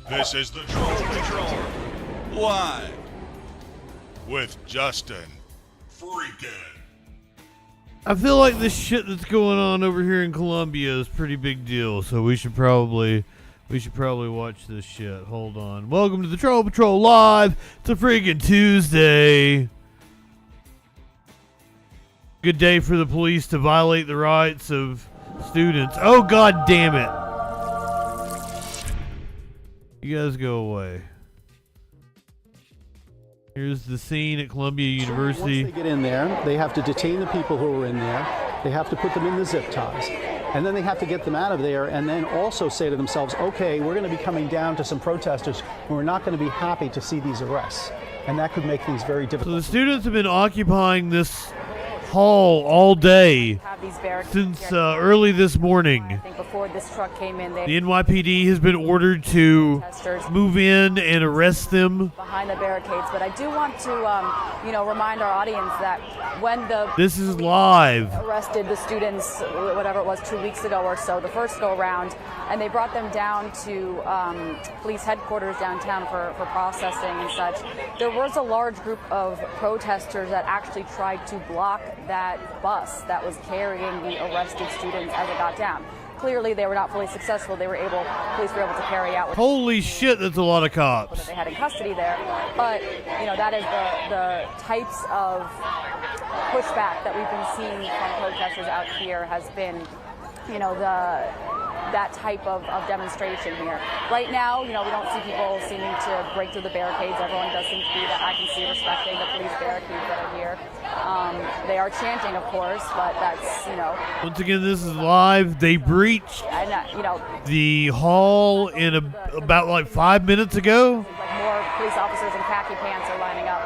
This is the Troll Patrol, live with Justin Freakin. I feel like this shit that's going on over here in Colombia is a pretty big deal, so we should probably watch this shit. Hold on. Welcome to the Troll Patrol live. It's a freaking Tuesday. Good day for the police to violate the rights of students. Oh, god damn it. You guys go away. Here's the scene at Columbia University. Once they get in there, they have to detain the people who are in there. They have to put them in the zip ties. And then they have to get them out of there and then also say to themselves, okay, we're going to be coming down to some protesters who are not going to be happy to see these arrests. And that could make things very difficult. So the students have been occupying this hall all day since early this morning. I think before this truck came in, The NYPD has been ordered to move in and arrest them behind the barricades. But I do want to, remind our audience that when This is live. arrested the students, whatever it was, 2 weeks ago or so, the first go around, and they brought them down to police headquarters downtown for processing and such. There was a large group of protesters that actually tried to block that bus that was carrying the arrested students as it got down. Clearly, they were not fully successful. Police were able to carry out. Holy shit, that's a lot of That cops. they had in custody there, but that is the types of pushback that we've been seeing from protesters out here has been, that type of demonstration here. Right now, we don't see people seeming to break through the barricades. Everyone does seem to be, that I can see, respecting the police barricades that are here. They are chanting, of course, but that's, Once again, this is live. They breached the hall in about like 5 minutes ago. like more police officers in khaki pants are lining up.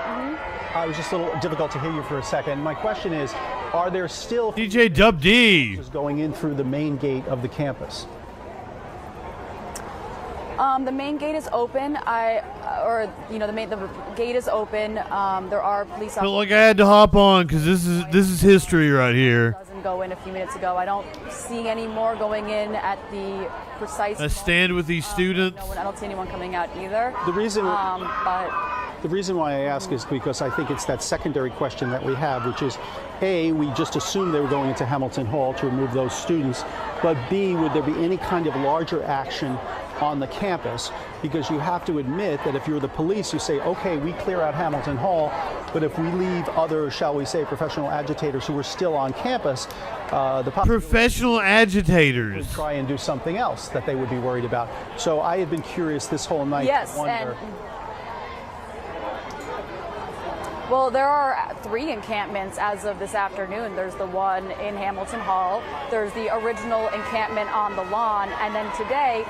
It was just a little difficult to hear you for a second. My question is, are there still DJ Dub D. going in through the main gate of the campus? The main gate is open. The gate is open. There are police Felt officers. like I had to hop on because this is history right here. Doesn't go in a few minutes ago. I don't see any more going in at the precise. I stand with these students. No, I don't see anyone coming out either. The reason But why I ask is because I think it's that secondary question that we have, which is, A, we just assumed they were going into Hamilton Hall to remove those students, but B, would there be any kind of larger action on the campus? Because you have to admit that if you're the police, you say, okay, we clear out Hamilton Hall, but if we leave other, shall we say, professional agitators who are still on campus, the Professional agitators. would try and do something else that they would be worried about. So I had been curious this whole night. yes, to wonder, well, there are 3 encampments as of this afternoon. There's the one in Hamilton Hall. There's the original encampment on the lawn, and then today,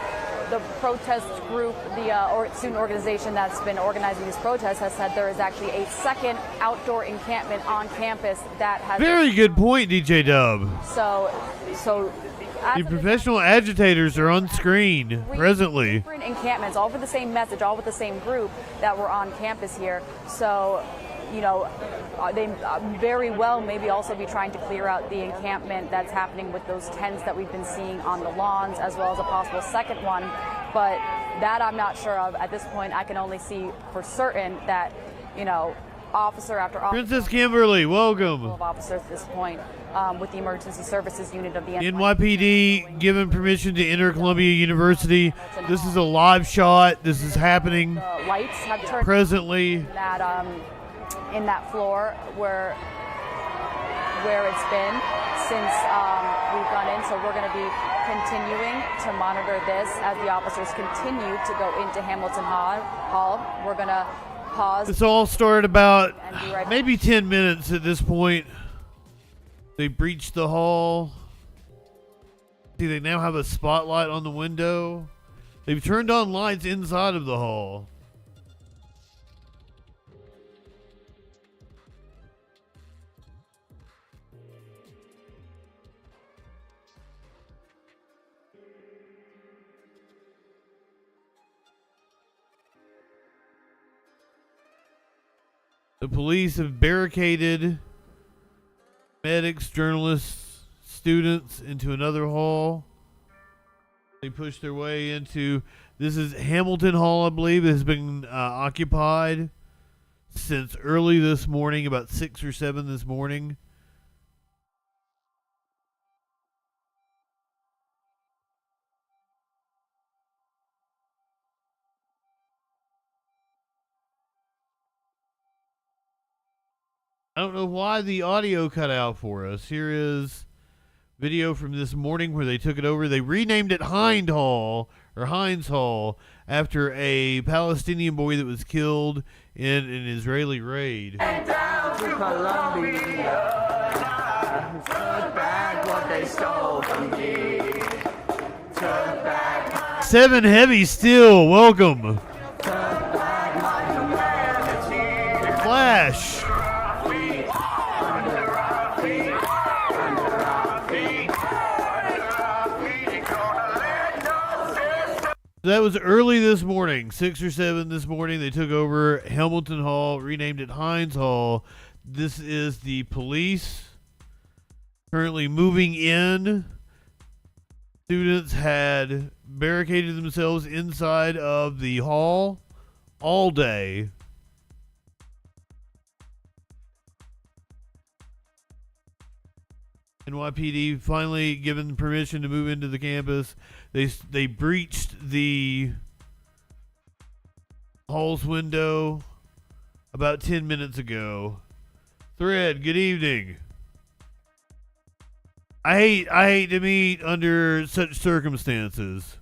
the protest group, the student organization that's been organizing these protests, has said there is actually a second outdoor encampment on campus that has. Very good point, DJ Dub. So. The professional agitators are on screen presently. Different encampments, all for the same message, all with the same group that were on campus here. So, they very well maybe also be trying to clear out the encampment that's happening with those tents that we've been seeing on the lawns, as well as a possible second one. But that I'm not sure of at this point. I can only see for certain that, officer after officer. Princess Kimberly, welcome. Of officers at this point, with the emergency services unit of the NYPD given permission to enter Columbia University. This is a live shot. This is happening The lights have turned presently. in that floor where it's been since we've gone in. So we're going to be continuing to monitor this as the officers continue to go into Hamilton Hall. We're going to pause. This all started about And be right back. maybe 10 minutes at this point. They breached the hall. See, they now have a spotlight on the window. They've turned on lights inside of the hall. The police have barricaded medics, journalists, students into another hall. They pushed their way into, this is Hamilton Hall, I believe. It has been occupied since early this morning, about 6 or 7 this morning. I don't know why the audio cut out for us. Here is video from this morning where they took it over. They renamed it Hines Hall after a Palestinian boy that was killed in an Israeli raid. Down to Colombia, took back what they stole from me. Took back 7 Heavy Steel, welcome. my humanity. Flash. Under our feet, under our feet, under our feet. You're gonna let no system. That was early this morning, 6 or 7 this morning. They took over Hamilton Hall, renamed it Hines Hall. This is the police currently moving in. Students had barricaded themselves inside of the hall all day. NYPD finally given permission to move into the campus. They breached the hall's window about 10 minutes ago. Thread, good evening. I hate to meet under such circumstances.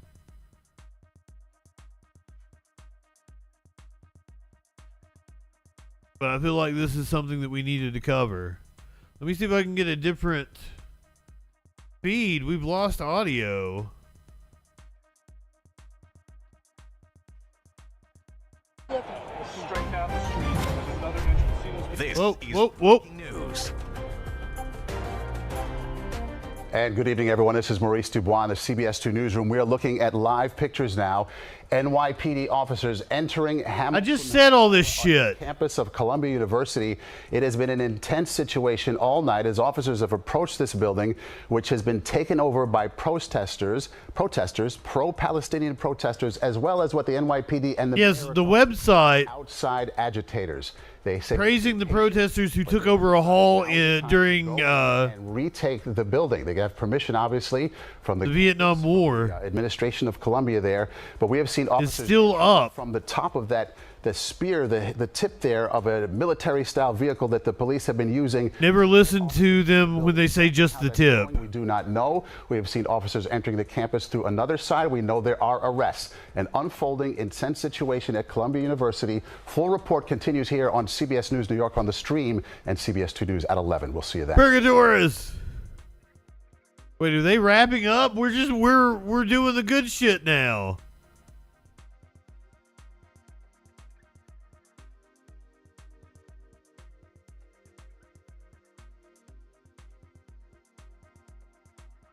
But I feel like this is something that we needed to cover. Let me see if I can get a different feed. We've lost audio. Straight down the street, there's another entrance. This Whoa, is whoa, whoa. news. And good evening, everyone. This is Maurice Dubois in the CBS 2 newsroom. We are looking at live pictures now. NYPD officers entering Hamilton. I just said all this shit. Campus of Columbia University. It has been an intense situation all night as officers have approached this building, which has been taken over by protesters, pro-Palestinian protesters, as well as what the NYPD and the Yes, the website outside agitators. They say praising the protesters who took over a hall during and retake the building. They have permission, obviously, from the Vietnam War. administration of Columbia there, but we have seen officers still up. from the top of that, the spear, the tip there of a military-style vehicle that the police have been using. Never listen to them when they say just the tip. We do not know. We have seen officers entering the campus through another side. We know there are arrests. An unfolding, intense situation at Columbia University. Full report continues here on CBS News New York on the stream and CBS 2 News at 11. We'll see you then. Purgatoris. Wait, are they wrapping up? We're doing the good shit now.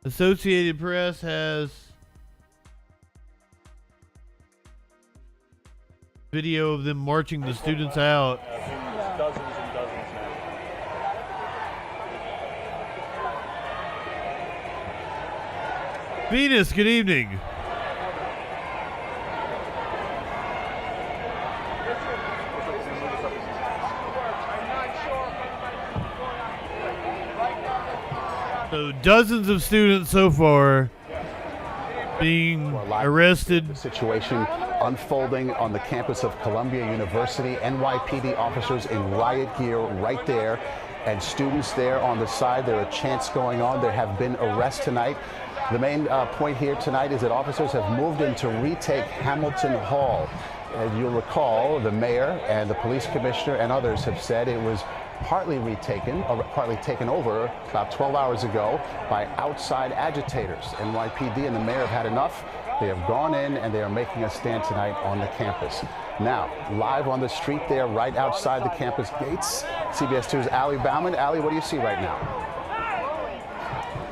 Associated Press has video of them marching the students out. Dozens and dozens now. Venus, good evening. So dozens of students so far being arrested. The situation unfolding on the campus of Columbia University. NYPD officers in riot gear right there, and students there on the side. There are chants going on. There have been arrests tonight. The main point here tonight is that officers have moved in to retake Hamilton Hall. As you'll recall, the mayor and the police commissioner and others have said it was partly taken over about 12 hours ago by outside agitators. NYPD and the mayor have had enough. They have gone in and they are making a stand tonight on the campus. Now, live on the street there, right outside the campus gates, CBS 2's Allie Bauman. Allie, what do you see right now?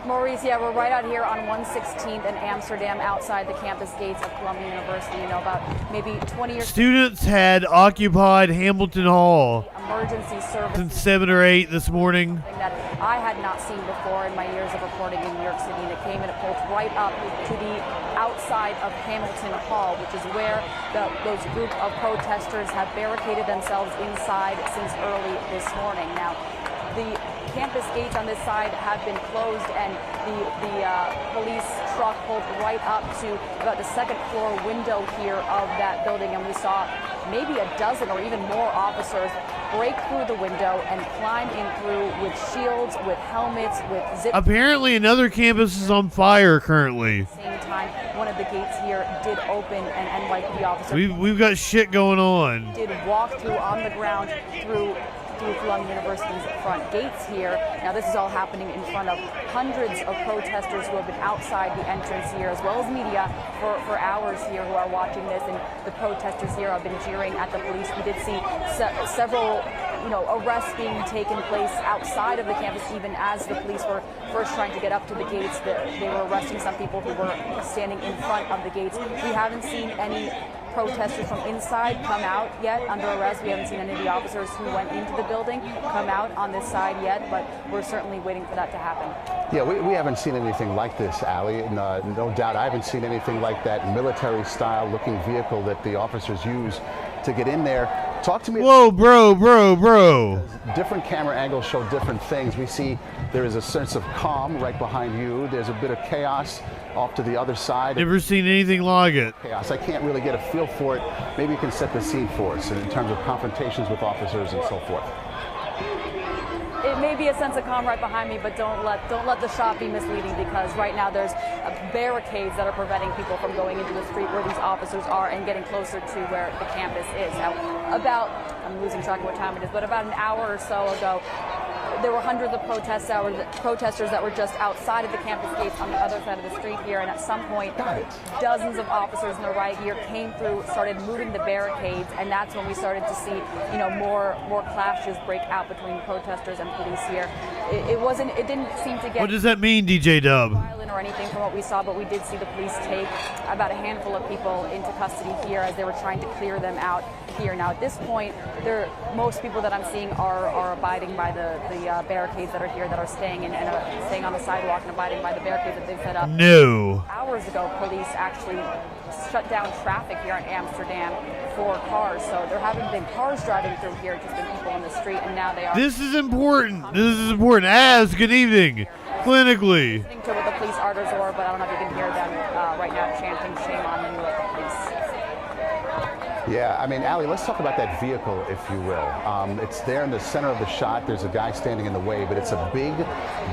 Maurice, yeah, we're right out here on 116th in Amsterdam, outside the campus gates of Columbia University. You know, about maybe 20 or Students had occupied Hamilton Hall emergency service since 7 or 8 this morning. that I had not seen before in my years of reporting in New York City. And it came and it pulled right up to the outside of Hamilton Hall, which is where those group of protesters have barricaded themselves inside since early this morning. Now, the campus gates on this side have been closed, and the police truck pulled right up to about the second floor window here of that building, and we saw maybe a dozen or even more officers break through the window and climb in through with shields, with helmets, with zip. Apparently another campus is on fire currently. At the same time, one of the gates here did open, and NYPD officers We've got shit going on. did walk through on the ground through Columbia University's front gates here. Now, this is all happening in front of hundreds of protesters who have been outside the entrance here, as well as media for hours here who are watching this. And the protesters here have been jeering at the police. We did see several, arrests being taken place outside of the campus, even as the police were first trying to get up to the gates. They were arresting some people who were standing in front of the gates. We haven't seen any protesters from inside come out yet under arrest. We haven't seen any of the officers who went into the building come out on this side yet, but we're certainly waiting for that to happen. Yeah, we haven't seen anything like this, Allie. No doubt I haven't seen anything like that military-style looking vehicle that the officers use to get in there. Talk to me. Whoa, bro. Different camera angles show different things. We see there is a sense of calm right behind you. There's a bit of chaos off to the other side. Never seen anything like it. Chaos. I can't really get a feel for it. Maybe you can set the scene for us in terms of confrontations with officers and so forth. It may be a sense of calm right behind me, but don't let the shot be misleading, because right now there's barricades that are preventing people from going into the street where these officers are and getting closer to where the campus is. Now, I'm losing track of what time it is, but about an hour or so ago, there were hundreds of protesters that were just outside of the campus gates on the other side of the street here, and at some point, dozens of officers in the riot gear came through, started moving the barricades, and that's when we started to see, more clashes break out between protesters and police here. It didn't seem to get. What does that mean, DJ Dub? Violent or anything from what we saw, but we did see the police take about a handful of people into custody here as they were trying to clear them out here. Now, at this point, most people that I'm seeing are abiding by the barricades that are here, that are staying and staying on the sidewalk and abiding by the barricades that they've set up. No. Hours ago, police actually shut down traffic here in Amsterdam for cars, so there haven't been cars driving through here, just been people on the street, and now they are. This is important. As good evening, clinically. Listening to what the police orders were, but I don't know if you can hear them right now chanting "Shame on you" at the police. Yeah, I mean, Allie, let's talk about that vehicle, if you will. It's there in the center of the shot. There's a guy standing in the way, but it's a big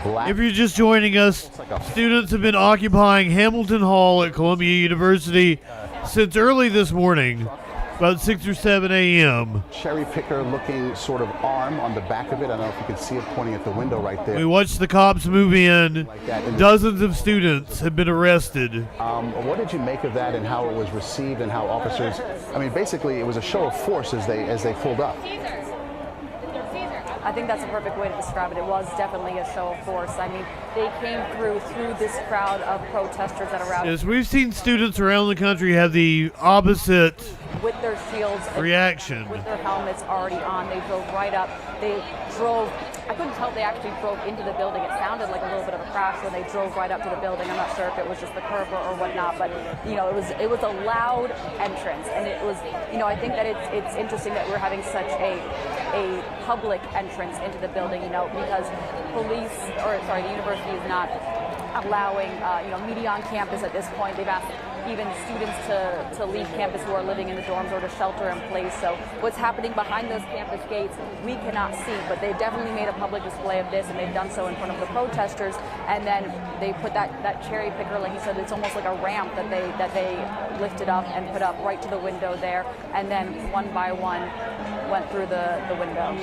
black. If you're just joining us, students have been occupying Hamilton Hall at Columbia University since early this morning, about 6 or 7 a.m. Cherry picker looking sort of arm on the back of it. I don't know if you can see it pointing at the window right there. We watched the cops move in. Dozens of students have been arrested. What did you make of that and how it was received and how officers, basically it was a show of force as they pulled up. I think that's a perfect way to describe it. It was definitely a show of force. I mean, they came through this crowd of protesters that are out. Yes, we've seen students around the country have the opposite with their shields, reaction, with their helmets already on. They drove right up. I couldn't tell if they actually drove into the building. It sounded like a little bit of a crash when they drove right up to the building. I'm not sure if it was just the curb or whatnot, but it was a loud entrance, and it was, I think that it's interesting that we're having such a public entrance into the building, because the university is not allowing media on campus at this point. They've asked even students to leave campus who are living in the dorms or to shelter in place. So what's happening behind those campus gates, we cannot see, but they've definitely made a public display of this, and they've done so in front of the protesters. And then they put that cherry picker, like you said, it's almost like a ramp that they lifted up and put up right to the window there, and then one by one went through the window.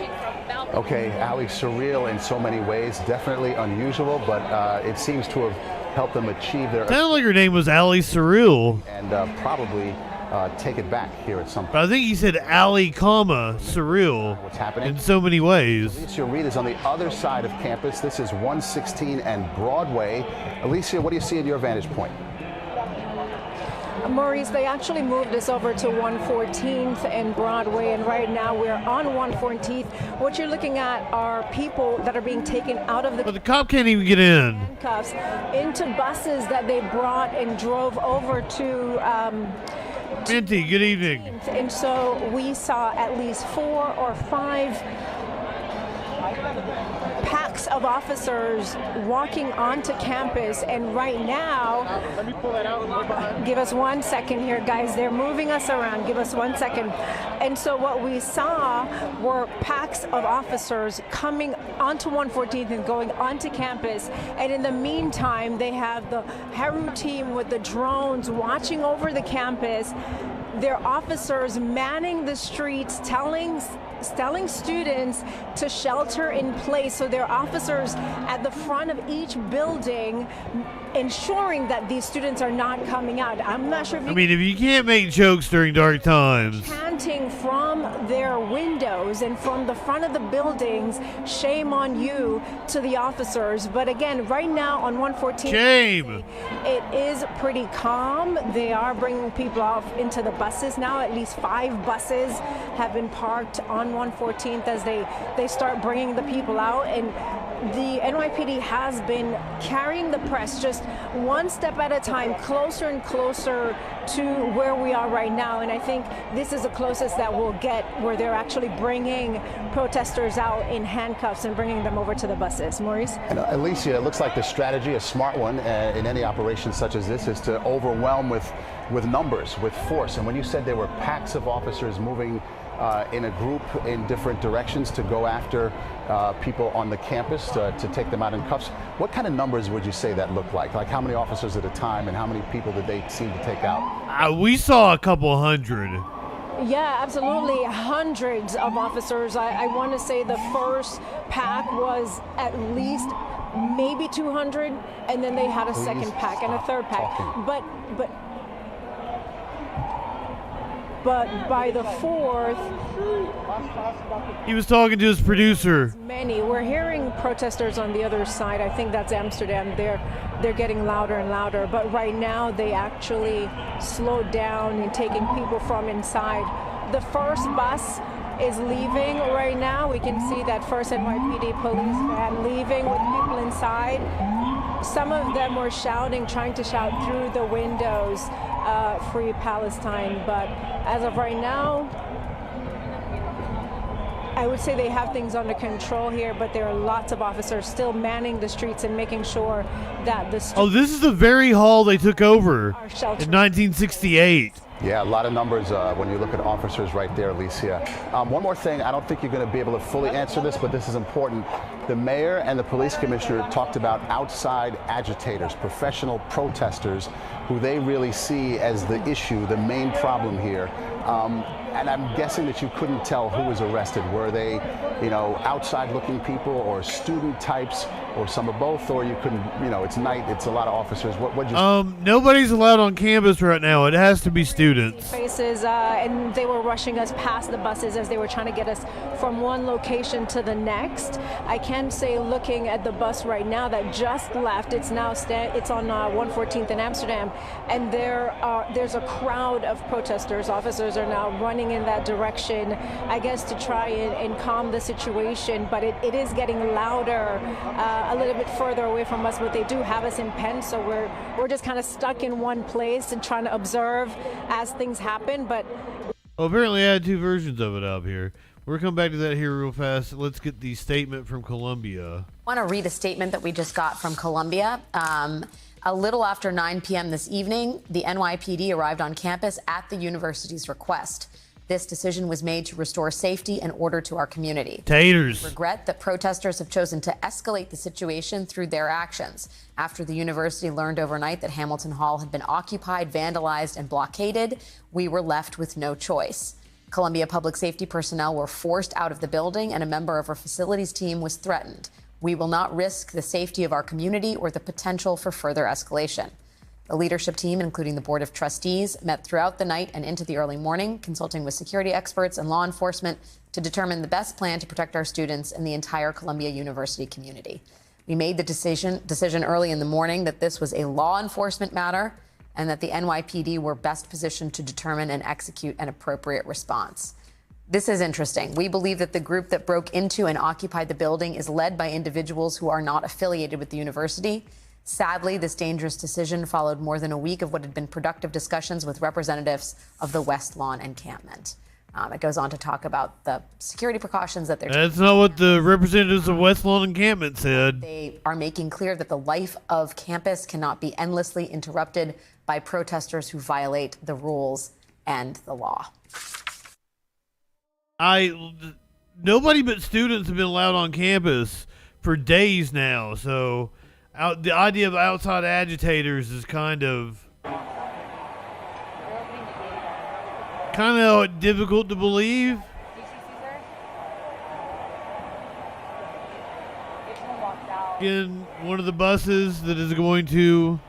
Okay, Allie, surreal in so many ways, definitely unusual, but it seems to have helped them achieve their. Sounded like her name was Allie Surreal. And probably take it back here at some point. But I think he said Allie, surreal. What's happening in so many ways. Alicia Reed is on the other side of campus. This is 116 and Broadway. Alicia, what do you see at your vantage point? Maurice, they actually moved us over to 114th and Broadway, and right now we're on 114th. What you're looking at are people that are being taken out of the But the cop can't even get in. handcuffs into buses that they brought and drove over to Minty, good evening. and so we saw at least 4 or 5 packs of officers walking onto campus, and right now, Let me pull that out and look behind. give us 1 second here, guys. They're moving us around. Give us 1 second. And so what we saw were packs of officers coming onto 114th and going onto campus. And in the meantime, they have the Heru team with the drones watching over the campus. Their officers manning the streets, telling students to shelter in place. So there are officers at the front of each building ensuring that these students are not coming out. I'm not sure if you I mean, if you can't make jokes during dark times. chanting from their windows and from the front of the buildings, shame on you, to the officers. But again, right now on 114, Shame. it is pretty calm. They are bringing people off into the buses now. At least 5 buses have been parked on 114th as they start bringing the people out. And the NYPD has been carrying the press just one step at a time, closer and closer to where we are right now. And I think this is the closest that we'll get, where they're actually bringing protesters out in handcuffs and bringing them over to the buses. Maurice? And Alicia, it looks like the strategy, a smart one in any operation such as this, is to overwhelm with numbers, with force. And when you said there were packs of officers moving in a group in different directions to go after people on the campus to take them out in cuffs, what kind of numbers would you say that looked like? Like how many officers at a time, and how many people did they seem to take out? We saw a couple hundred. Yeah, absolutely. Hundreds of officers. I want to say the first pack was at least maybe 200, and then they had a second pack and a third pack. But by the 4th, He was talking to his producer. many. We're hearing protesters on the other side. I think that's Amsterdam. They're getting louder and louder. But right now, they actually slowed down and taking people from inside. The first bus is leaving right now. We can see that first NYPD police van leaving with people inside. Some of them were shouting, trying to shout through the windows, "Free Palestine." But as of right now, I would say they have things under control here, but there are lots of officers still manning the streets and making sure that the Oh, this is the very hall they took over are sheltered. in 1968. Yeah, a lot of numbers when you look at officers right there, Alicia. One more thing, I don't think you're going to be able to fully answer this, but this is important. The mayor and the police commissioner talked about outside agitators, professional protesters, who they really see as the issue, the main problem here. And I'm guessing that you couldn't tell who was arrested. Were they, outside-looking people, or student types, or some of both? Or you couldn't, it's night, it's a lot of officers. What'd you? Nobody's allowed on campus right now. It has to be students. Faces, and they were rushing us past the buses as they were trying to get us from one location to the next. I can say, looking at the bus right now that just left, it's now it's on 114th in Amsterdam, and there's a crowd of protesters. Officers are now running in that direction, I guess, to try and calm the situation. But it is getting louder a little bit further away from us. But they do have us in pens, so we're just kind of stuck in one place and trying to observe as things happen. But Well, apparently I had 2 versions of it up here. We're coming back to that here real fast. Let's get the statement from Columbia. I want to read a statement that we just got from Columbia. A little after 9 p.m. this evening, the NYPD arrived on campus at the university's request. This decision was made to restore safety and order to our community. Taters. We regret that protesters have chosen to escalate the situation through their actions. After the university learned overnight that Hamilton Hall had been occupied, vandalized, and blockaded, we were left with no choice. Columbia public safety personnel were forced out of the building, and a member of our facilities team was threatened. We will not risk the safety of our community or the potential for further escalation. The leadership team, including the Board of Trustees, met throughout the night and into the early morning, consulting with security experts and law enforcement to determine the best plan to protect our students and the entire Columbia University community. We made the decision early in the morning that this was a law enforcement matter, and that the NYPD were best positioned to determine and execute an appropriate response. This is interesting. We believe that the group that broke into and occupied the building is led by individuals who are not affiliated with the university. Sadly, this dangerous decision followed more than a week of what had been productive discussions with representatives of the West Lawn encampment. It goes on to talk about the security precautions that they're taking. That's not what the representatives of West Lawn encampment said. They are making clear that the life of campus cannot be endlessly interrupted by protesters who violate the rules and the law. Nobody but students have been allowed on campus for days now, so the idea of outside agitators is kind of difficult to believe. In one of the buses that is going to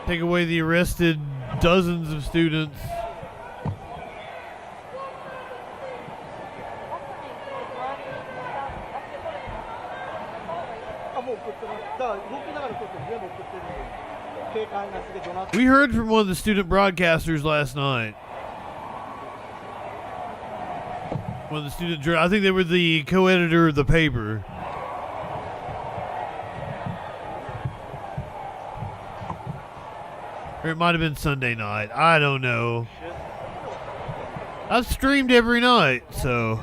take away the arrested dozens of students. We heard from one of the student broadcasters last night. One of the student, I think they were the co-editor of the paper. Or it might have been Sunday night. I don't know. I've streamed every night, so.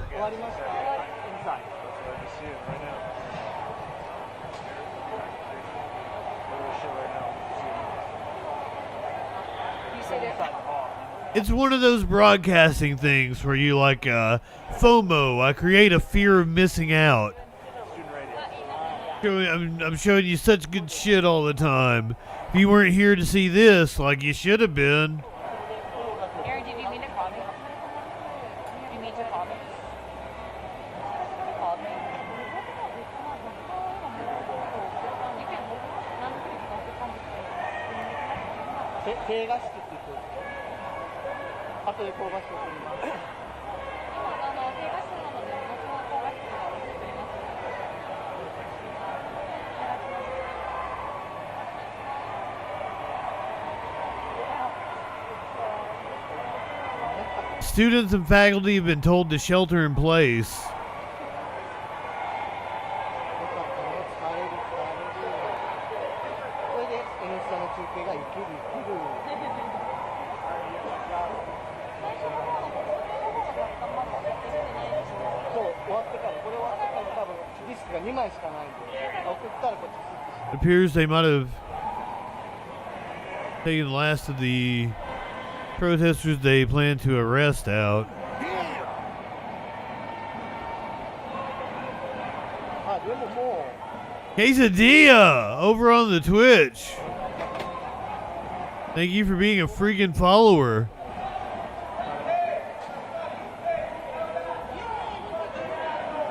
It's one of those broadcasting things where you like FOMO. I create a fear of missing out. I'm showing you such good shit all the time. If you weren't here to see this, like you should have been. Aaron, did you mean to call me? Did you mean to call me? You called me? Students and faculty have been told to shelter in place. It appears they might have taken the last of the protesters they plan to arrest out. Quesadilla over on the Twitch. Thank you for being a freaking follower.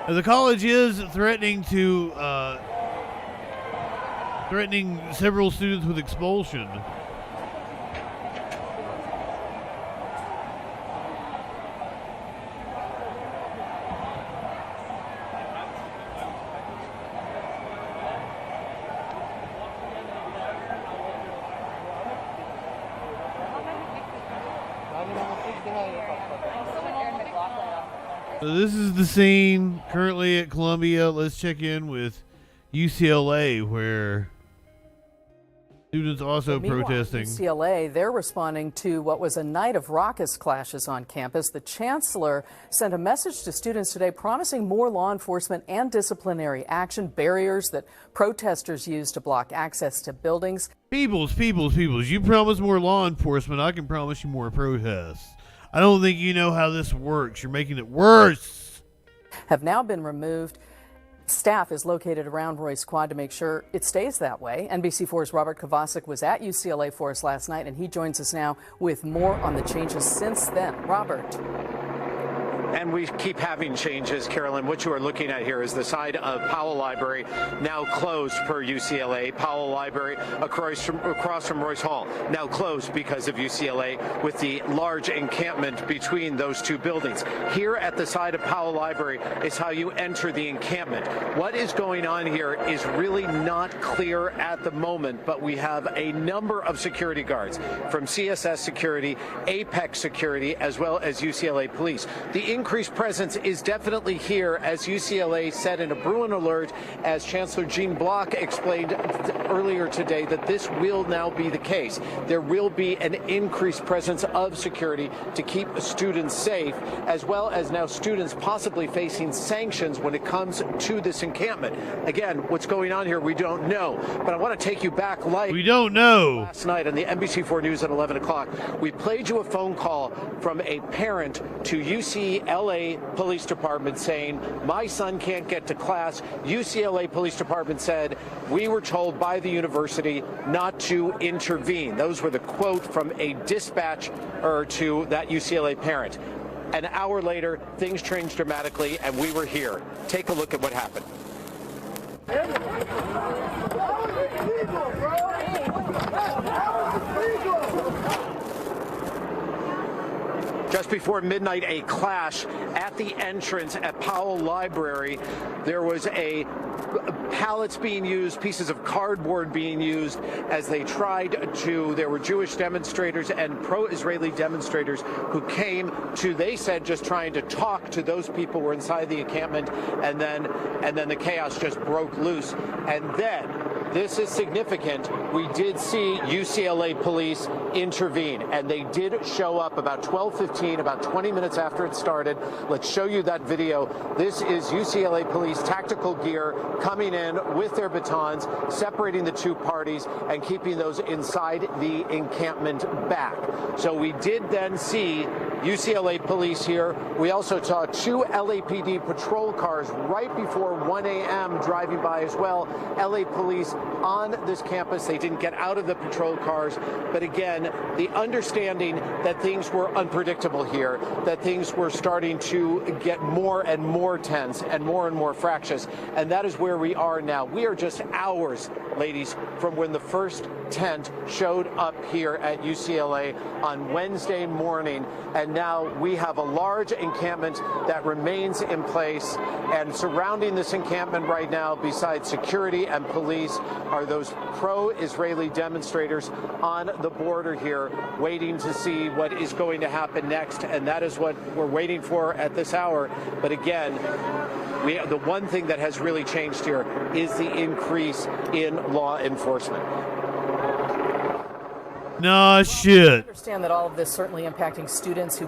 The college is threatening several students with expulsion. So this is the scene currently at Columbia. Let's check in with UCLA, where students also protesting. UCLA, they're responding to what was a night of raucous clashes on campus. The chancellor sent a message to students today promising more law enforcement and disciplinary action, barriers that protesters use to block access to buildings. Peoples, you promise more law enforcement, I can promise you more protests. I don't think you know how this works. You're making it worse. Have now been removed. Staff is located around Royce Quad to make sure it stays that way. NBC4's Robert Kovacic was at UCLA for us last night, and he joins us now with more on the changes since then. Robert. And we keep having changes, Carolyn. What you are looking at here is the side of Powell Library, now closed per UCLA. Powell Library across from Royce Hall, now closed because of UCLA, with the large encampment between those two buildings. Here at the side of Powell Library is how you enter the encampment. What is going on here is really not clear at the moment, but we have a number of security guards from CSS Security, Apex Security, as well as UCLA Police. The increased presence is definitely here, as UCLA said in a Bruin alert, as Chancellor Jean Block explained earlier today, that this will now be the case. There will be an increased presence of security to keep students safe, as well as now students possibly facing sanctions when it comes to this encampment. Again, what's going on here, we don't know. But I want to take you back we don't know. Last night on the NBC4 News at 11 o'clock, we played you a phone call from a parent to UCLA Police Department saying, my son can't get to class. UCLA Police Department said, we were told by the university not to intervene. Those were the quote from a dispatch to that UCLA parent. An hour later, things changed dramatically, and we were here. Take a look at what happened. Just before midnight, a clash at the entrance at Powell Library. There was pallets being used, pieces of cardboard being used as they tried to, there were Jewish demonstrators and pro-Israeli demonstrators who came to, they said, just trying to talk to those people who were inside the encampment, and then the chaos just broke loose. And then, this is significant, we did see UCLA police intervene, and they did show up about 12:15, about 20 minutes after it started. Let's show you that video. This is UCLA police tactical gear coming in with their batons, separating the two parties and keeping those inside the encampment back. So we did then see UCLA police here. We also saw 2 LAPD patrol cars right before 1 a.m. driving by as well. LA police on this campus. They didn't get out of the patrol cars. But again, the understanding that things were unpredictable here, that things were starting to get more and more tense and more fractious. And that is where we are now. We are just hours, ladies, from when the first tent showed up here at UCLA on Wednesday morning. And now we have a large encampment that remains in place. And surrounding this encampment right now, besides security and police, are those pro-Israeli demonstrators on the border here, waiting to see what is going to happen next. And that is what we're waiting for at this hour. But again, the one thing that has really changed here is the increase in law enforcement. Nah, shit. I understand that all of this certainly impacting students who.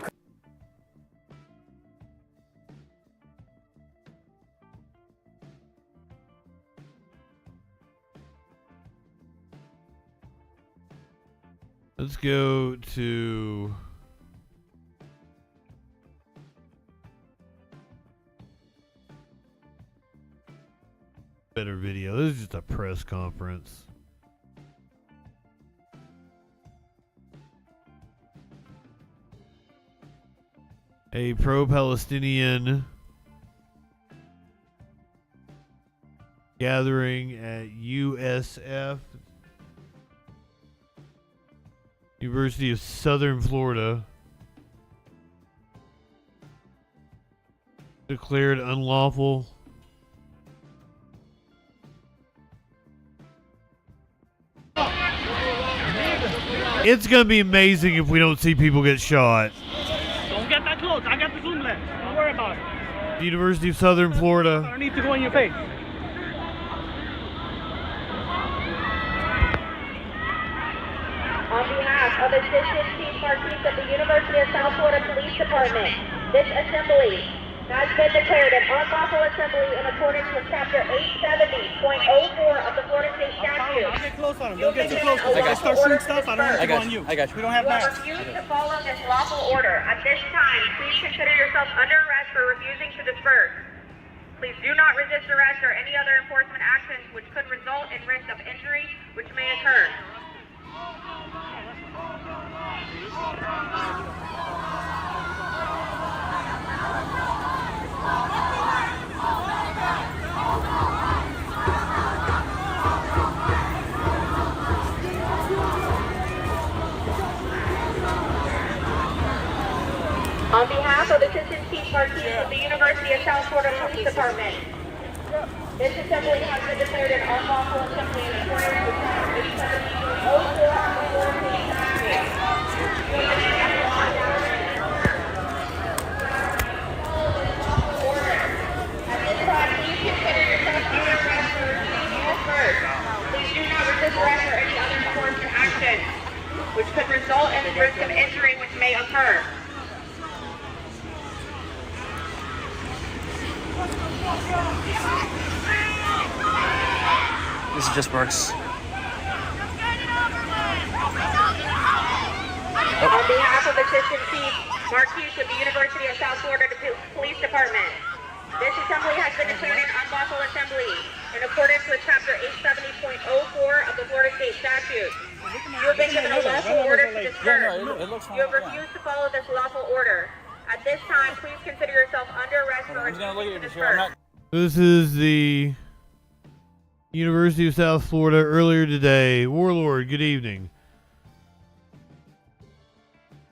Let's go to better video. This is just a press conference. A pro-Palestinian gathering at USF, University of Southern Florida, declared unlawful. It's gonna be amazing if we don't see people get shot. Don't get that close. I got the zoom lens. Don't worry about it. The University of Southern Florida. I don't need to go in your face. On behalf of the District Marquis of the University of South Florida Police Department, this assembly has been declared an unlawful assembly in accordance with Chapter 870.04 of the Florida State Statute. I'll get close on him. Don't get too close. If I start shooting stuff, I don't have to go on you. I got you. We don't have masks. You have refused to follow this lawful order. At this time, please consider yourself under arrest for refusing to disperse. Please do not resist arrest or any other enforcement actions which could result in risk of injury which may occur. Marquis of the University of South Florida Police Department. This assembly has been declared an unlawful assembly in accordance with Chapter 870.04 of the Florida State Statute. At this time, please consider yourself under arrest for refusing first. Please do not resist arrest or any other enforcement action, which could result in the risk of injury which may occur. This is just Burks. On behalf of Assistant Chief Marquis of the University of South Florida Police Department, this assembly has been declared an unlawful assembly in accordance with Chapter 870.04 of the Florida State Statute. You have been given a lawful order to disperse. You have refused to follow this lawful order. At this time, please consider yourself under arrest for refusing to disperse. This is the University of South Florida earlier today. Warlord, good evening.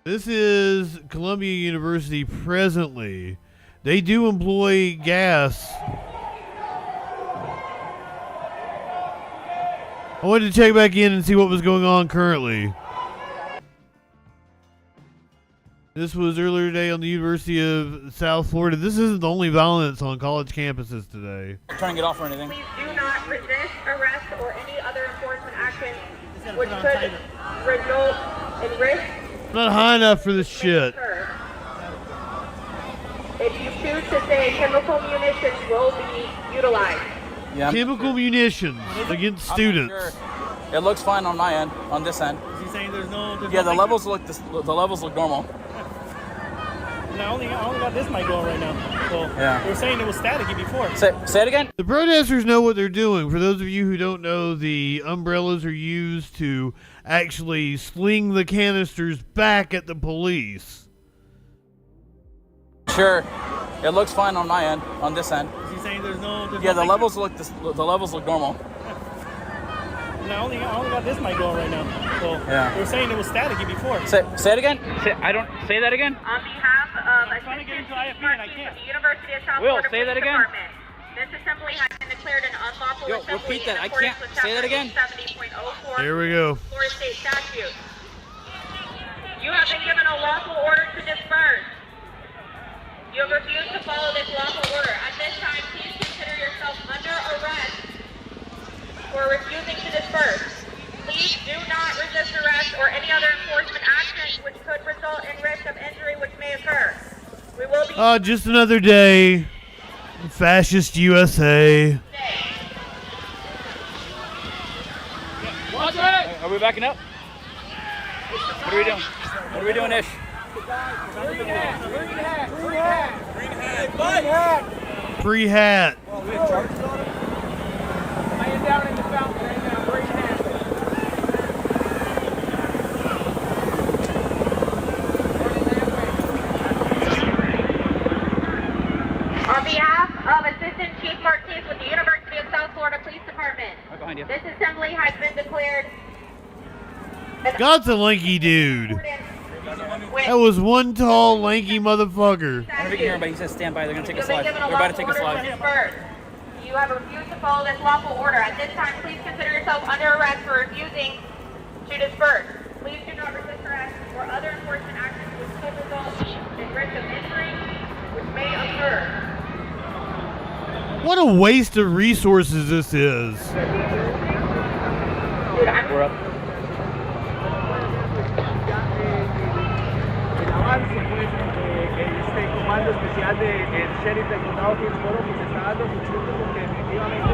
This is Columbia University presently. They do employ gas. I wanted to check back in and see what was going on currently. This was earlier today on the University of South Florida. This isn't the only violence on college campuses today. Trying to get off or anything. Please do not resist arrest or any other enforcement action which could result in risk. I'm not high enough for this shit. If you choose to say chemical munitions will be utilized. Yeah, chemical munitions against students. Sure. It looks fine on my end, on this end. Is he saying there's no? Yeah, the levels look normal. I only got this mic going right now. So yeah. They were saying it was staticky before. Say it again. The protesters know what they're doing. For those of you who don't know, the umbrellas are used to actually sling the canisters back at the police. Sure. It looks fine on my end, on this end. Is he saying there's no? Yeah, the levels look normal. I only got this mic going right now. So yeah. They were saying it was staticky before. Say it again. Say that again. On behalf of I'm trying to get into IFB and I can't. the University of South Will, Florida say that Police again. Department, this assembly has been declared an unlawful assembly repeat that. in I can't. accordance with Say that again. 70.04 Here we go. Florida State Statute. You have been given a lawful order to disperse. You have refused to follow this lawful order. At this time, please consider yourself under arrest for refusing to disperse. Please do not resist arrest or any other enforcement action which could result in risk of injury which may occur. We will be... just another day. Fascist USA. Are we backing up? What are we doing? What are we doing, Ish? Free hat. Laying down in the fountain right now. Green hat. On behalf of Assistant Chief Marquis with the University of South Florida Police Department, Right behind you. this assembly has been declared... God's a lanky dude. That was one tall, lanky motherfucker. I don't know if you can hear, but he says stand by. They're going to take a You've been slide. given They're about to take a lawful order slide. disperse. You have refused to follow this lawful order. At this time, please consider yourself under arrest for refusing to disperse. Please do not resist arrest or other enforcement actions which could result in risk of injury which may occur. What a waste of resources this is. We're up. Este comando especial del sheriff del condado de Hillsborough que se está dando mucho porque definitivamente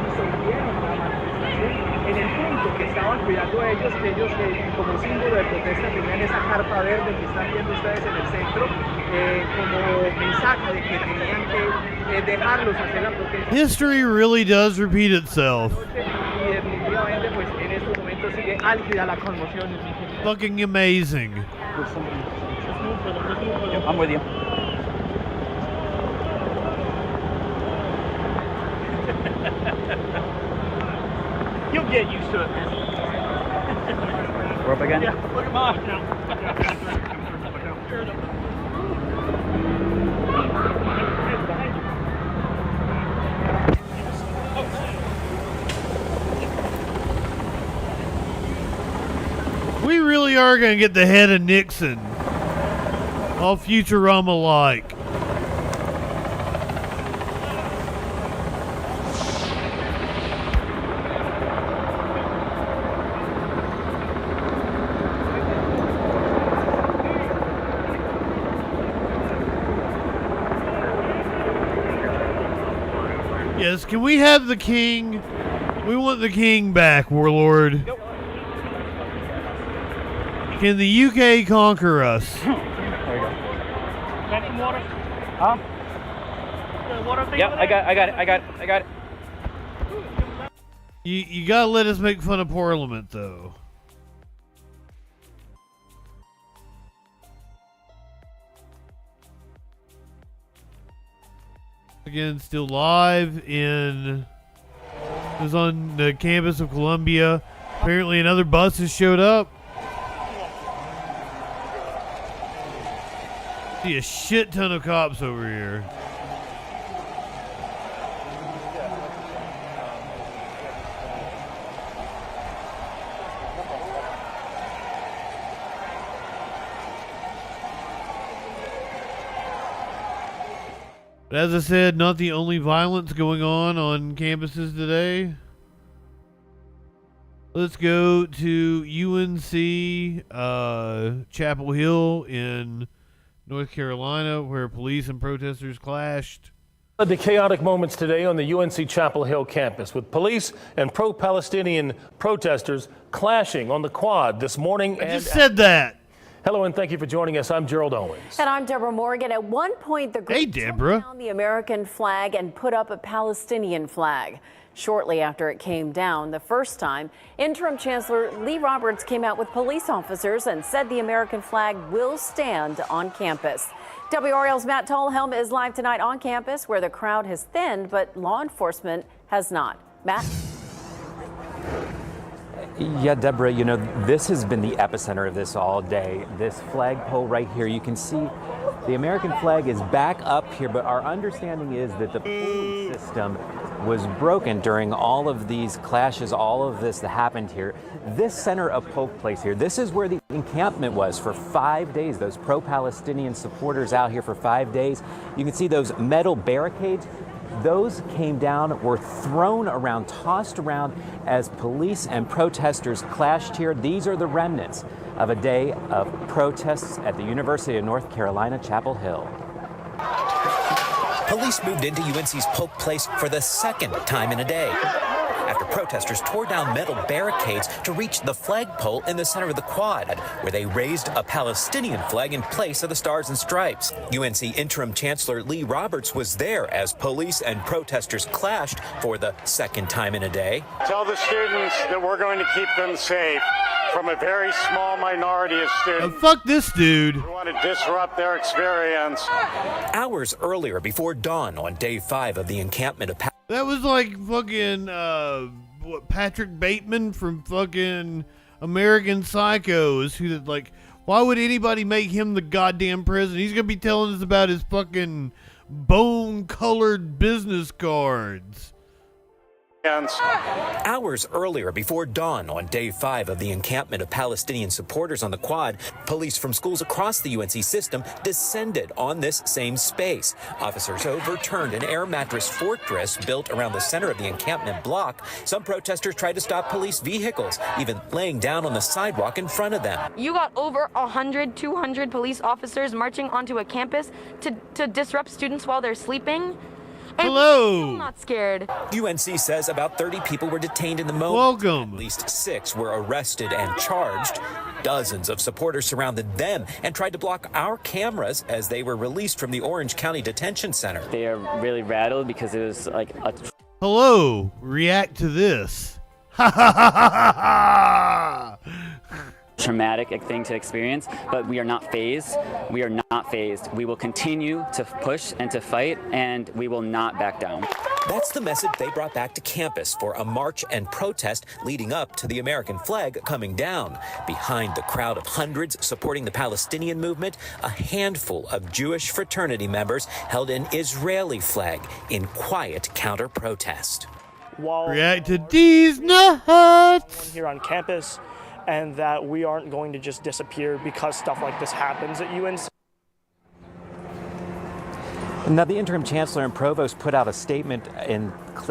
disolvieron la manifestación en el punto que estaban cuidando ellos, que ellos como símbolo de protesta tenían esa carpa verde que están viendo ustedes en el centro como mensaje de que tenían que dejarlos hacer la protesta. History really does repeat itself. Y definitivamente pues en estos momentos sigue álgida la conmoción. Fucking amazing. I'm with you. You'll get used to it, man. We're up again? Yeah, look at mine now. We really are going to get the head of Nixon. All Futurama-like. Yes, can we have the king? We want the king back, warlord. Can the UK conquer us? There you go. Got some water? Water thing Yep, I got it. You gotta let us make fun of Parliament, though. Again, still live it was on the campus of Columbia. Apparently another bus has showed up. See a shit ton of cops over here. But as I said, not the only violence going on campuses today. Let's go to UNC Chapel Hill in North Carolina, where police and protesters clashed. The chaotic moments today on the UNC Chapel Hill campus, with police and pro-Palestinian protesters clashing on the quad this morning. I just said that. Hello and thank you for joining us. I'm Gerald Owens. And I'm Deborah Morgan. At one point, the group took down the American flag and put up a Palestinian flag. Shortly after it came down the first time, Interim Chancellor Lee Roberts came out with police officers and said the American flag will stand on campus. WRL's Matt Tallhelm is live tonight on campus, where the crowd has thinned, but law enforcement has not. Matt? Yeah, Deborah, you know, this has been the epicenter of this all day. This flagpole right here, you can see the American flag is back up here, but our understanding is that the polling system was broken during all of these clashes, all of this that happened here. This center of Polk Place here, this is where the encampment was for 5 days. Those pro-Palestinian supporters out here for 5 days. You can see those metal barricades. Those came down, were thrown around, tossed around as police and protesters clashed here. These are the remnants of a day of protests at the University of North Carolina, Chapel Hill. Police moved into UNC's Polk Place for the second time in a day, after protesters tore down metal barricades to reach the flagpole in the center of the quad, where they raised a Palestinian flag in place of the Stars and Stripes. UNC Interim Chancellor Lee Roberts was there as police and protesters clashed for the second time in a day. Tell the students that we're going to keep them safe from a very small minority of students. Fuck this dude. We want to disrupt their experience. Hours earlier, before dawn on day 5 of the encampment of That was like fucking Patrick Bateman from fucking American Psychos, who like, why would anybody make him the goddamn president? He's gonna be telling us about his fucking bone-colored business cards. Hours earlier, before dawn on day 5 of the encampment of Palestinian supporters on the quad, police from schools across the UNC system descended on this same space. Officers overturned an air mattress fortress built around the center of the encampment block. Some protesters tried to stop police vehicles, even laying down on the sidewalk in front of them. You got over 100, 200 police officers marching onto a campus to disrupt students while they're sleeping. Hello. I'm not scared. UNC says about 30 people were detained in the moment. Welcome. At least 6 were arrested and charged. Dozens of supporters surrounded them and tried to block our cameras as they were released from the Orange County Detention Center. They are really rattled because it was like a... Hello. React to this. Ha ha ha ha ha ha. Traumatic thing to experience, but we are not phased. We are not phased. We will continue to push and to fight, and we will not back down. That's the message they brought back to campus for a march and protest leading up to the American flag coming down. Behind the crowd of hundreds supporting the Palestinian movement, a handful of Jewish fraternity members held an Israeli flag in quiet counter-protest. React to these nuts. Here on campus, and that we aren't going to just disappear because stuff like this happens at UNC. Now, the interim chancellor and provost put out a statement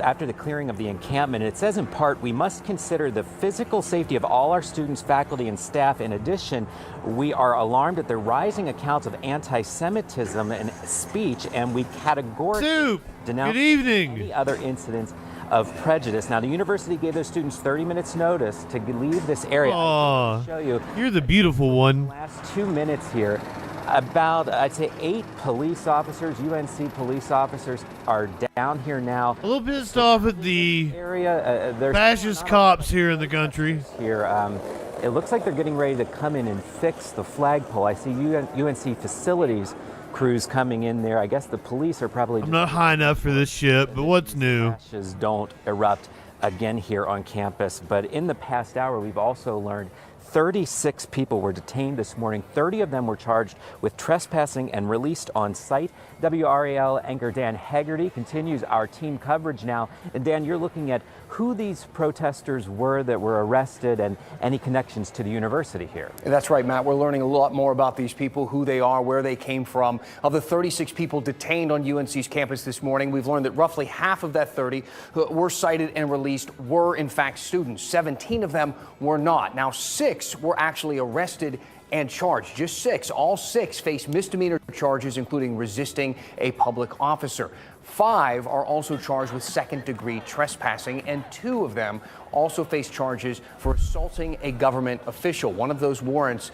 after the clearing of the encampment. It says in part, we must consider the physical safety of all our students, faculty, and staff. In addition, we are alarmed at the rising accounts of anti-Semitism and speech, and we categorically denounce any other incidents of prejudice. Now, the university gave those students 30 minutes notice to leave this area. Aw, show you. You're the beautiful one. Last 2 minutes here. About, I'd say, 8 police officers, UNC police officers, are down here now. A little pissed off at the area. fascist cops here in the country. Here, it looks like they're getting ready to come in and fix the flagpole. I see UNC facilities crews coming in there. I guess the police are probably. I'm not high enough for this shit, but what's new? Ashes don't erupt again here on campus. But in the past hour, we've also learned 36 people were detained this morning. 30 of them were charged with trespassing and released on site. WRAL anchor Dan Haggerty continues our team coverage now. And Dan, you're looking at who these protesters were that were arrested and any connections to the university here. That's right, Matt. We're learning a lot more about these people, who they are, where they came from. Of the 36 people detained on UNC's campus this morning, we've learned that roughly half of that 30 who were cited and released were in fact students. 17 of them were not. Now, 6 were actually arrested and charged. Just 6. All 6 face misdemeanor charges, including resisting a public officer. 5 are also charged with second-degree trespassing, and 2 of them also face charges for assaulting a government official. One of those warrants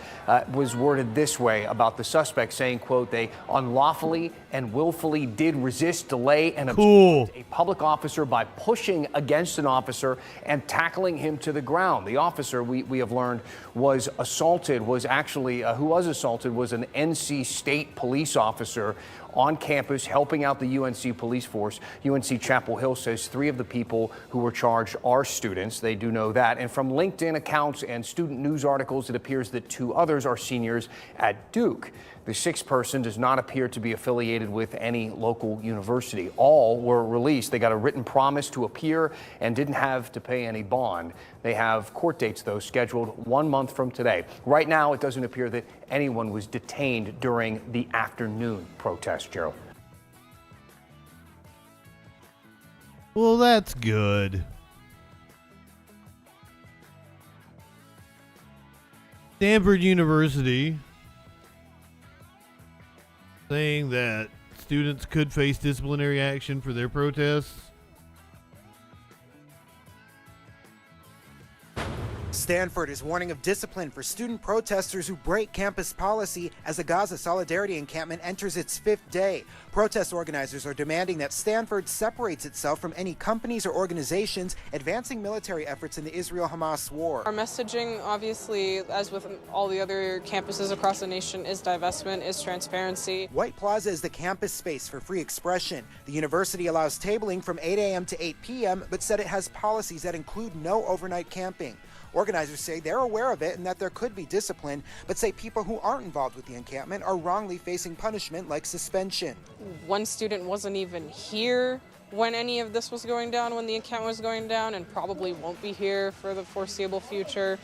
was worded this way about the suspect, saying, quote, they unlawfully and willfully did resist, delay, and obstruct a public officer by pushing against an officer and tackling him to the ground. The officer, we have learned, was assaulted, was actually, who was assaulted was an NC State police officer on campus helping out the UNC police force. UNC Chapel Hill says 3 of the people who were charged are students. They do know that. And from LinkedIn accounts and student news articles, it appears that 2 others are seniors at Duke. The 6th person does not appear to be affiliated with any local university. All were released. They got a written promise to appear and didn't have to pay any bond. They have court dates, though, scheduled 1 month from today. Right now, it doesn't appear that anyone was detained during the afternoon protest, Gerald. Well, that's good. Stanford University saying that students could face disciplinary action for their protests. Stanford is warning of discipline for student protesters who break campus policy as the Gaza Solidarity Encampment enters its 5th day. Protest organizers are demanding that Stanford separates itself from any companies or organizations advancing military efforts in the Israel-Hamas war. Our messaging, obviously, as with all the other campuses across the nation, is divestment, is transparency. White Plaza is the campus space for free expression. The university allows tabling from 8 a.m. to 8 p.m., but said it has policies that include no overnight camping. Organizers say they're aware of it and that there could be discipline, but say people who aren't involved with the encampment are wrongly facing punishment like suspension. One student wasn't even here when any of this was going down, when the encampment was going down, and probably won't be here for the foreseeable future.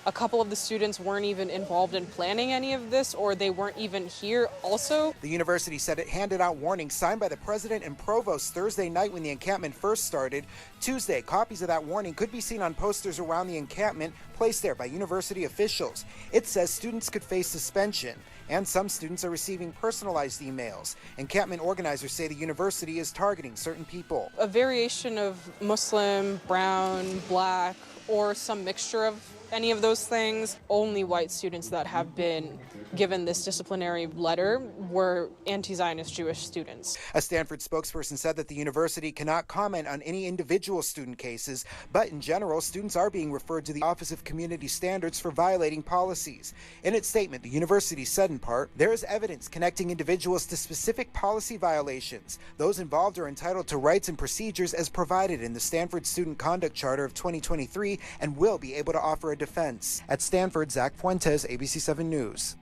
A couple of the students weren't even involved in planning any of this, or they weren't even here also. The university said it handed out warnings signed by the president and provost Thursday night when the encampment first started. Tuesday, copies of that warning could be seen on posters around the encampment placed there by university officials. It says students could face suspension, and some students are receiving personalized emails. Encampment organizers say the university is targeting certain people. A variation of Muslim, brown, black, or some mixture of any of those things. Only white students that have been given this disciplinary letter were anti-Zionist Jewish students. A Stanford spokesperson said that the university cannot comment on any individual student cases, but in general, students are being referred to the Office of Community Standards for violating policies. In its statement, the university said in part, there is evidence connecting individuals to specific policy violations. Those involved are entitled to rights and procedures as provided in the Stanford Student Conduct Charter of 2023 and will be able to offer a defense. At Stanford, Zach Fuentes, ABC 7 News.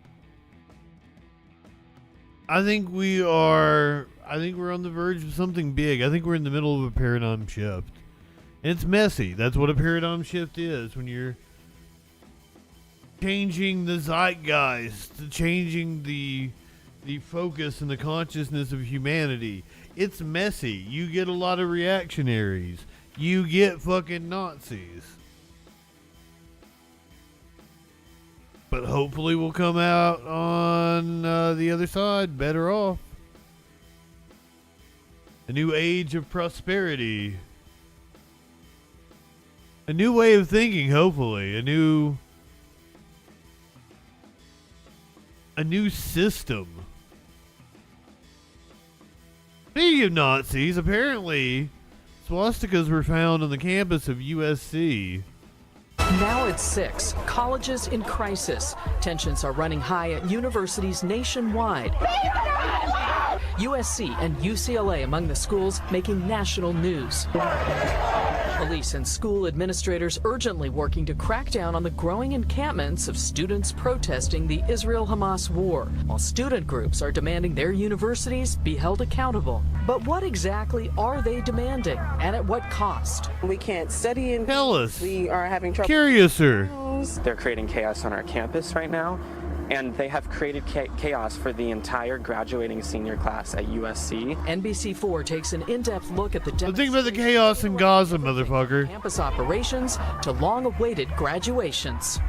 I think we're on the verge of something big. I think we're in the middle of a paradigm shift. And it's messy. That's what a paradigm shift is. When you're changing the zeitgeist, changing the focus and the consciousness of humanity. It's messy. You get a lot of reactionaries. You get fucking Nazis. But hopefully we'll come out on the other side better off. A new age of prosperity. A new way of thinking, hopefully. A new system. Speaking of Nazis, apparently swastikas were found on the campus of USC. Now at 6, colleges in crisis. Tensions are running high at universities nationwide. USC and UCLA among the schools making national news. Police and school administrators urgently working to crack down on the growing encampments of students protesting the Israel-Hamas war, while student groups are demanding their universities be held accountable. But what exactly are they demanding, and at what cost? We can't study in Tell us. We are having trouble. Curious, sir. They're creating chaos on our campus right now, and they have created chaos for the entire graduating senior class at USC. NBC4 takes an in-depth look at the think about the chaos in Gaza, motherfucker. Campus operations to long-awaited graduations.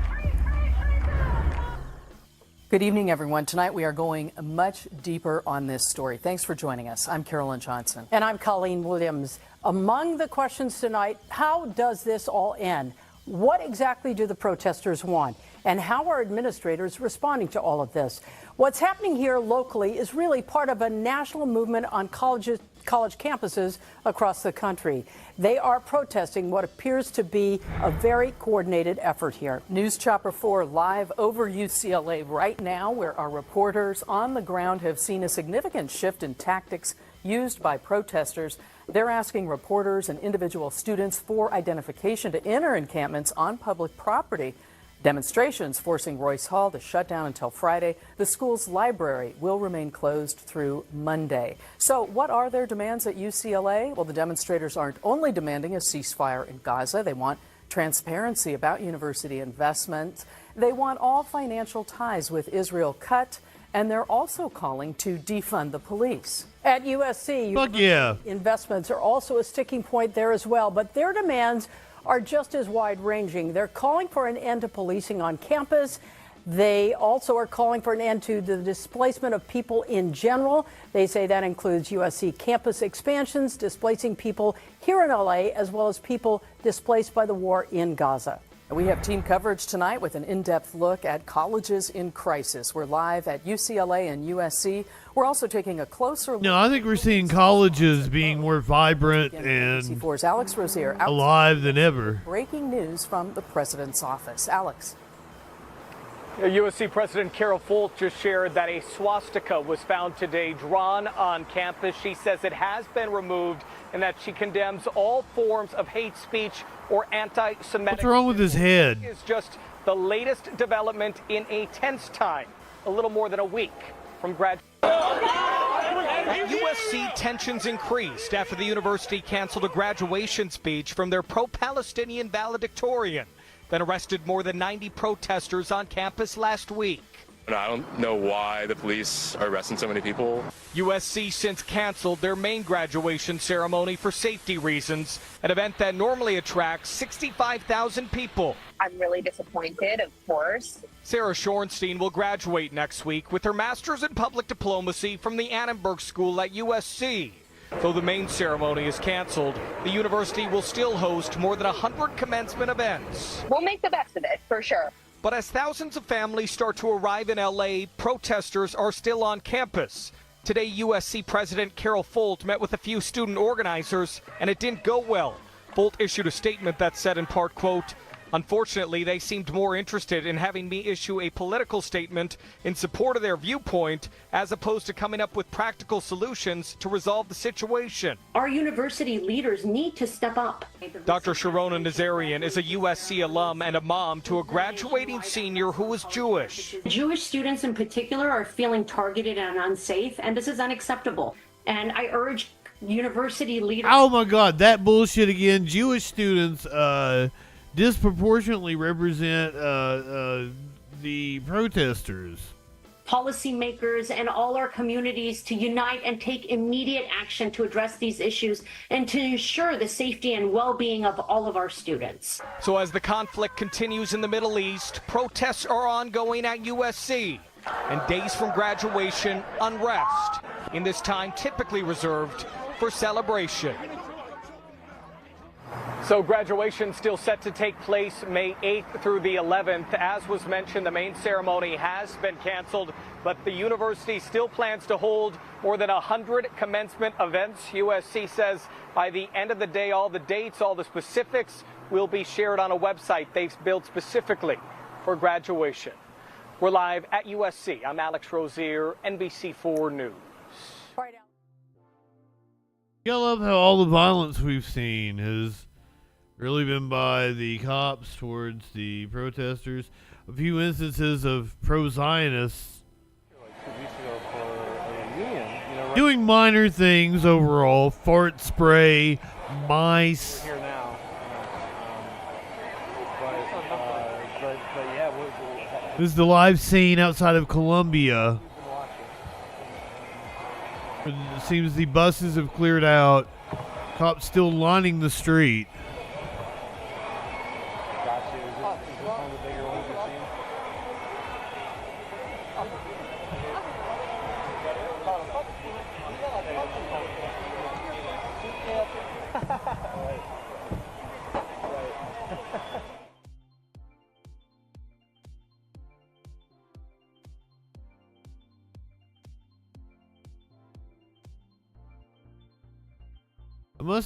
Good evening, everyone. Tonight we are going much deeper on this story. Thanks for joining us. I'm Carolyn Johnson. And I'm Colleen Williams. Among the questions tonight, how does this all end? What exactly do the protesters want? And how are administrators responding to all of this? What's happening here locally is really part of a national movement on college campuses across the country. They are protesting what appears to be a very coordinated effort here. News Chopper 4 live over UCLA right now, where our reporters on the ground have seen a significant shift in tactics used by protesters. They're asking reporters and individual students for identification to enter encampments on public property. Demonstrations forcing Royce Hall to shut down until Friday. The school's library will remain closed through Monday. So what are their demands at UCLA? Well, the demonstrators aren't only demanding a ceasefire in Gaza. They want transparency about university investments. They want all financial ties with Israel cut. And they're also calling to defund the police. At USC, Fuck yeah. Investments are also a sticking point there as well, but their demands are just as wide-ranging. They're calling for an end to policing on campus. They also are calling for an end to the displacement of people in general. They say that includes USC campus expansions, displacing people here in LA, as well as people displaced by the war in Gaza. We have team coverage tonight with an in-depth look at colleges in crisis. We're live at UCLA and USC. We're also taking a closer look. No, I think we're seeing colleges being more vibrant and NBC4's Alex Rozier alive than ever. Breaking news from the president's office. Alex. USC President Carol Folt just shared that a swastika was found today drawn on campus. She says it has been removed and that she condemns all forms of hate speech or anti-Semitic. What's wrong with his head? Is just the latest development in a tense time, a little more than a week from graduation. At USC, tensions increased after the university canceled a graduation speech from their pro-Palestinian valedictorian, then arrested more than 90 protesters on campus last week. I don't know why the police are arresting so many people. USC since canceled their main graduation ceremony for safety reasons, an event that normally attracts 65,000 people. I'm really disappointed, of course. Sarah Shorenstein will graduate next week with her master's in public diplomacy from the Annenberg School at USC. Though the main ceremony is canceled, the university will still host more than 100 commencement events. We'll make the best of it, for sure. But as thousands of families start to arrive in LA, protesters are still on campus. Today, USC President Carol Folt met with a few student organizers, and it didn't go well. Folt issued a statement that said in part, quote, "Unfortunately, they seemed more interested in having me issue a political statement in support of their viewpoint as opposed to coming up with practical solutions to resolve the situation." Our university leaders need to step up. Dr. Sharona Nazarian is a USC alum and a mom to a graduating senior who is Jewish. Jewish students in particular are feeling targeted and unsafe, and this is unacceptable. And I urge university leaders... Oh my God, that bullshit again. Jewish students, disproportionately represent the protesters. Policymakers and all our communities to unite and take immediate action to address these issues and to ensure the safety and well-being of all of our students. So as the conflict continues in the Middle East, protests are ongoing at USC. And days from graduation, unrest. In this time typically reserved for celebration. So graduation still set to take place May 8th through the 11th. As was mentioned, the main ceremony has been canceled, but the university still plans to hold more than 100 commencement events. USC says by the end of the day, all the dates, all the specifics will be shared on a website they've built specifically for graduation. We're live at USC. I'm Alex Rozier, NBC4 News. I love how all the violence we've seen has really been by the cops towards the protesters. A few instances of pro-Zionists doing minor things overall. Fart spray, mice. This is the live scene outside of Columbia. It seems the buses have cleared out. Cops still lining the street.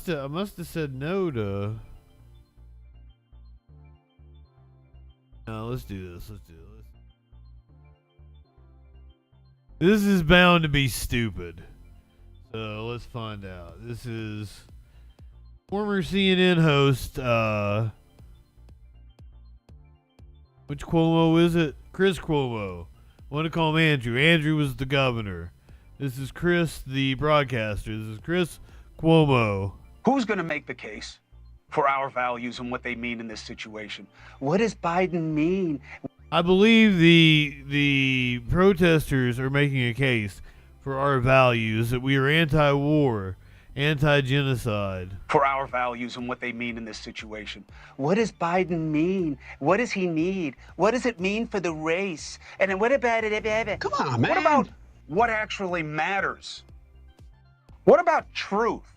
I must have said no to. No, let's do this. Let's do this. This is bound to be stupid. So let's find out. This is former CNN host. Which Cuomo is it? Chris Cuomo. I want to call him Andrew. Andrew was the governor. This is Chris, the broadcaster. This is Chris Cuomo. Who's going to make the case for our values and what they mean in this situation? What does Biden mean? I believe the protesters are making a case for our values, that we are anti-war, anti-genocide. For our values and what they mean in this situation. What does Biden mean? What does he need? What does it mean for the race? And then what about it? Come on, man. What about what actually matters? What about truth?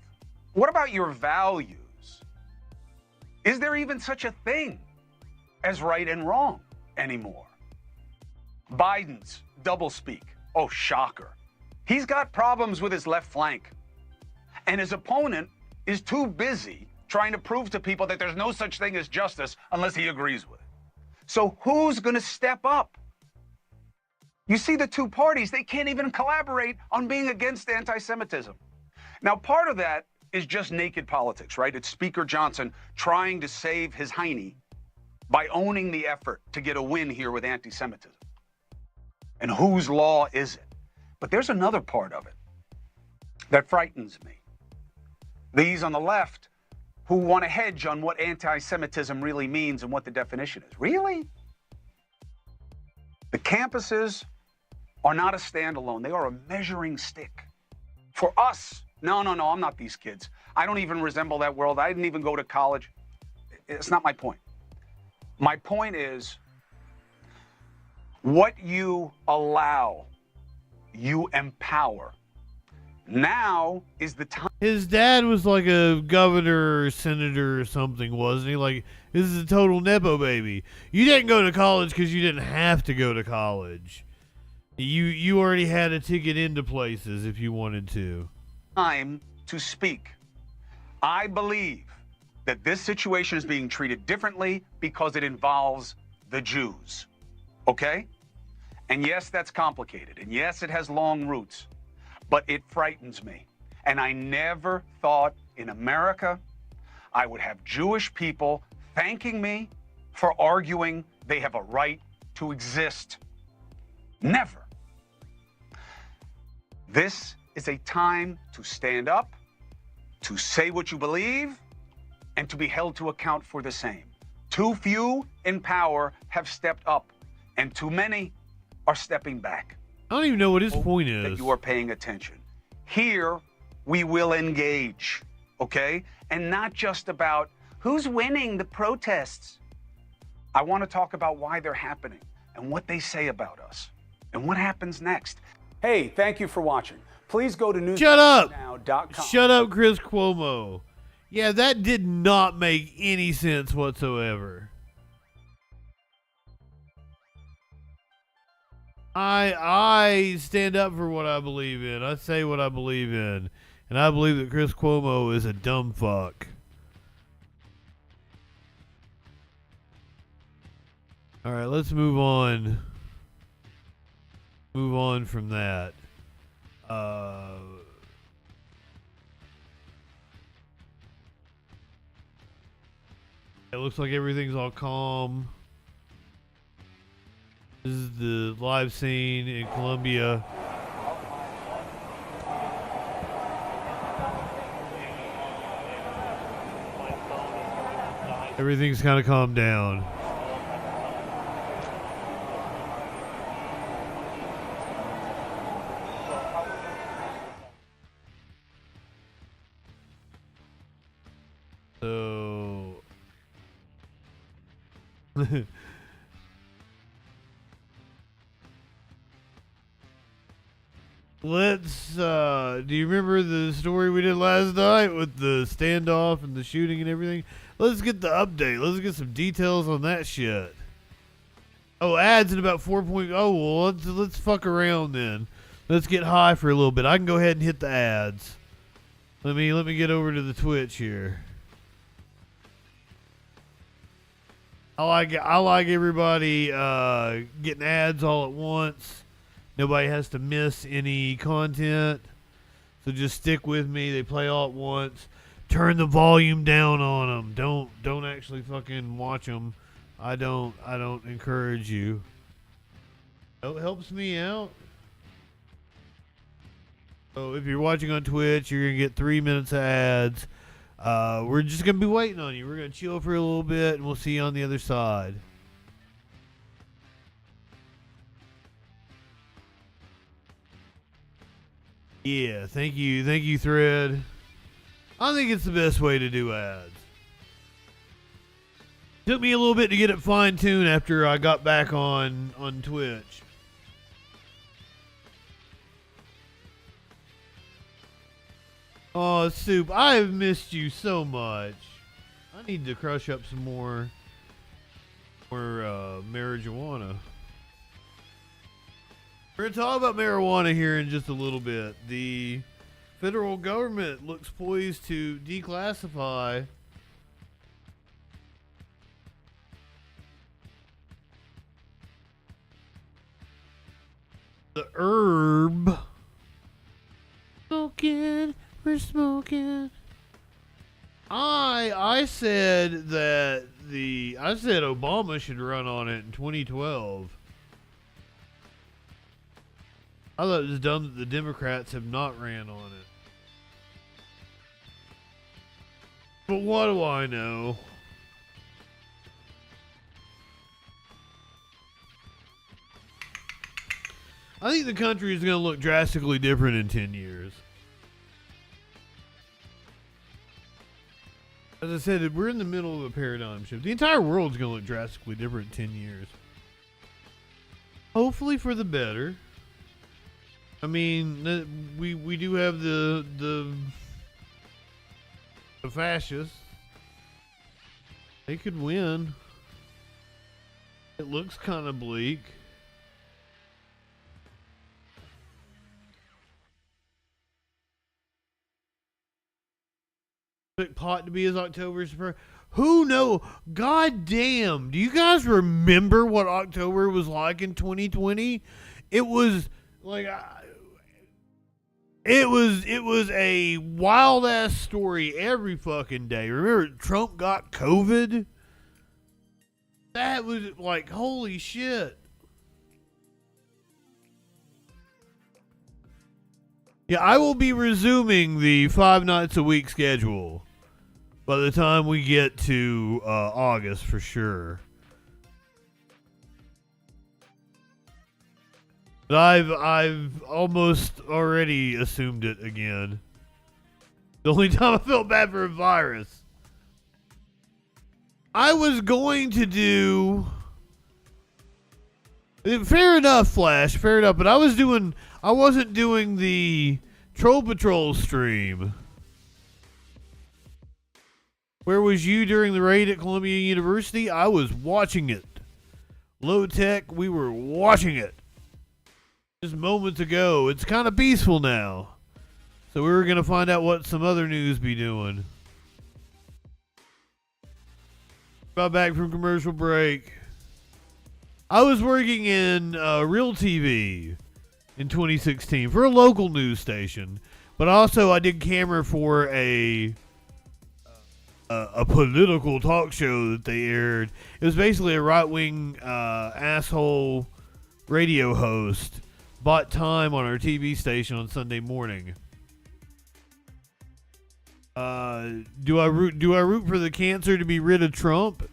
What about your values? Is there even such a thing as right and wrong anymore? Biden's doublespeak. Oh, shocker. He's got problems with his left flank. And his opponent is too busy trying to prove to people that there's no such thing as justice unless he agrees with it. So who's going to step up? You see the two parties, they can't even collaborate on being against anti-Semitism. Now, part of that is just naked politics, right? It's Speaker Johnson trying to save his hiney by owning the effort to get a win here with anti-Semitism. And whose law is it? But there's another part of it that frightens me. These on the left who want to hedge on what anti-Semitism really means and what the definition is. Really? The campuses are not a standalone. They are a measuring stick. For us, no, I'm not these kids. I don't even resemble that world. I didn't even go to college. It's not my point. My point is, what you allow, you empower. Now is the time. His dad was like a governor or senator or something, wasn't he? Like, this is a total Nepo baby. You didn't go to college because you didn't have to go to college. You already had a ticket into places if you wanted to. Time to speak. I believe that this situation is being treated differently because it involves the Jews. Okay? And yes, that's complicated. And yes, it has long roots. But it frightens me. And I never thought in America I would have Jewish people thanking me for arguing they have a right to exist. Never. This is a time to stand up, to say what you believe, and to be held to account for the same. Too few in power have stepped up and too many are stepping back. I don't even know what his point That is. you are paying attention. Here, we will engage, okay? And not just about who's winning the protests. I want to talk about why they're happening and what they say about us and what happens next. Hey, thank you for watching. Please go to Shut up! newsnow.com. Shut up, Chris Cuomo. Yeah, that did not make any sense whatsoever. I stand up for what I believe in. I say what I believe in. And I believe that Chris Cuomo is a dumb fuck. Alright, let's move on. Move on from that. It looks like everything's all calm. This is the live scene in Colombia. Everything's kind of calmed down. So let's do you remember the story we did last night with the standoff and the shooting and everything? Let's get the update. Let's get some details on that shit. Oh, ads in about 4.0. Well, let's fuck around then. Let's get high for a little bit. I can go ahead and hit the ads. Let me get over to the Twitch here. I like everybody getting ads all at once. Nobody has to miss any content. So just stick with me. They play all at once. Turn the volume down on them. Don't actually fucking watch them. I don't encourage you. It helps me out. So if you're watching on Twitch, you're gonna get 3 minutes of ads. We're just gonna be waiting on you. We're gonna chill for a little bit, and we'll see you on the other side. Yeah, thank you, Thread. I think it's the best way to do ads. Took me a little bit to get it fine-tuned after I got back on Twitch. Oh, Soup, I have missed you so much. I need to crush up some more marijuana. We're going to talk about marijuana here in just a little bit. The federal government looks poised to declassify the herb. Smoking, we're smoking. I said that I said Obama should run on it in 2012. I thought it was dumb that the Democrats have not ran on it. But what do I know? I think the country is going to look drastically different in 10 years. As I said, we're in the middle of a paradigm shift. The entire world's going to look drastically different in 10 years. Hopefully for the better. I mean, we do have the fascists. They could win. It looks kind of bleak. Pot to be his October surprise. Who know? God damn. Do you guys remember what October was like in 2020? It was like it was a wild ass story every fucking day. Remember Trump got COVID? That was like holy shit. Yeah, I will be resuming the 5 nights a week schedule by the time we get to August for sure. But I've almost already assumed it again. The only time I felt bad for a virus. I was going to do... Fair enough, Flash. Fair enough. But I wasn't doing the Troll Patrol stream. Where was you during the raid at Columbia University? I was watching it. Low Tech, we were watching it. Just moments ago. It's kind of peaceful now. So we were going to find out what some other news be doing. About back from commercial break. I was working in Real TV in 2016 for a local news station. But also I did camera for a political talk show that they aired. It was basically a right-wing asshole radio host bought time on our TV station on Sunday morning. Do I root for the cancer to be rid of Trump?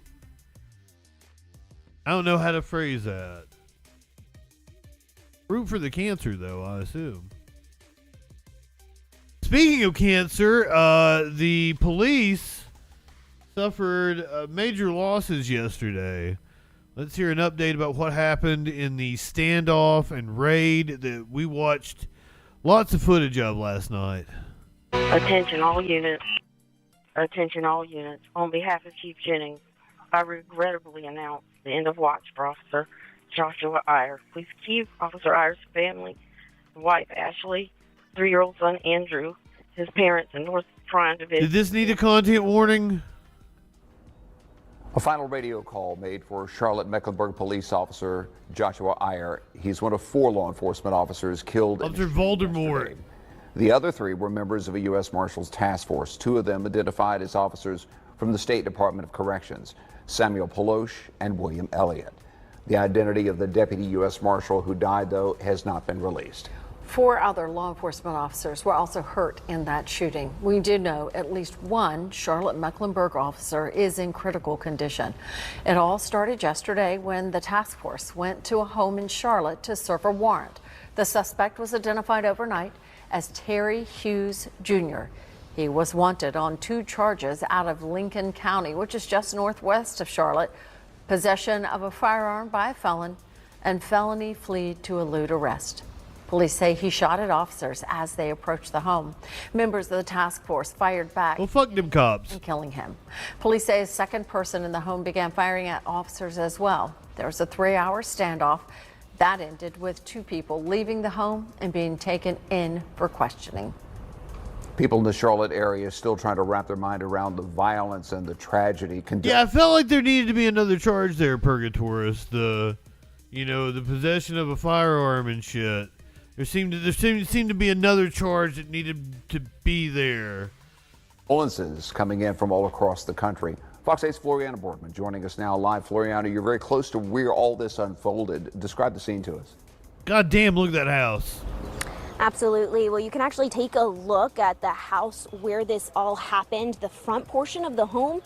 I don't know how to phrase that. Root for the cancer, though, I assume. Speaking of cancer, the police suffered major losses yesterday. Let's hear an update about what happened in the standoff and raid that we watched lots of footage of last night. Attention all units. Attention all units. On behalf of Chief Jennings, I regrettably announce the end of watch for Officer Joshua Iyer. Please keep Officer Iyer's family, wife Ashley, 3-year-old son Andrew, his parents in North Tryon Division. Did this need a content warning? A final radio call made for Charlotte Mecklenburg police officer Joshua Iyer. He's one of 4 law enforcement officers killed. Officer Voldemort. The other 3 were members of a U.S. Marshals task force. 2 of them identified as officers from the State Department of Corrections, Samuel Peloche and William Elliott. The identity of the deputy U.S. Marshal who died, though, has not been released. 4 other law enforcement officers were also hurt in that shooting. We do know at least one Charlotte Mecklenburg officer is in critical condition. It all started yesterday when the task force went to a home in Charlotte to serve a warrant. The suspect was identified overnight as Terry Hughes Jr. He was wanted on 2 charges out of Lincoln County, which is just northwest of Charlotte, possession of a firearm by a felon, and felony flee to elude arrest. Police say he shot at officers as they approached the home. Members of the task force fired back. Well, fuck them cops. And killing him. Police say a second person in the home began firing at officers as well. There was a 3-hour standoff. That ended with 2 people leaving the home and being taken in for questioning. People in the Charlotte area still trying to wrap their mind around the violence and the tragedy. Yeah, I felt like there needed to be another charge there, Purgatorus. The possession of a firearm and shit. There seemed to be another charge that needed to be there. Ambulances coming in from all across the country. Fox 8's Floriana Borgman joining us now live. Floriana, you're very close to where all this unfolded. Describe the scene to us. God damn, look at that house. Absolutely. Well, you can actually take a look at the house where this all happened. The front portion of the home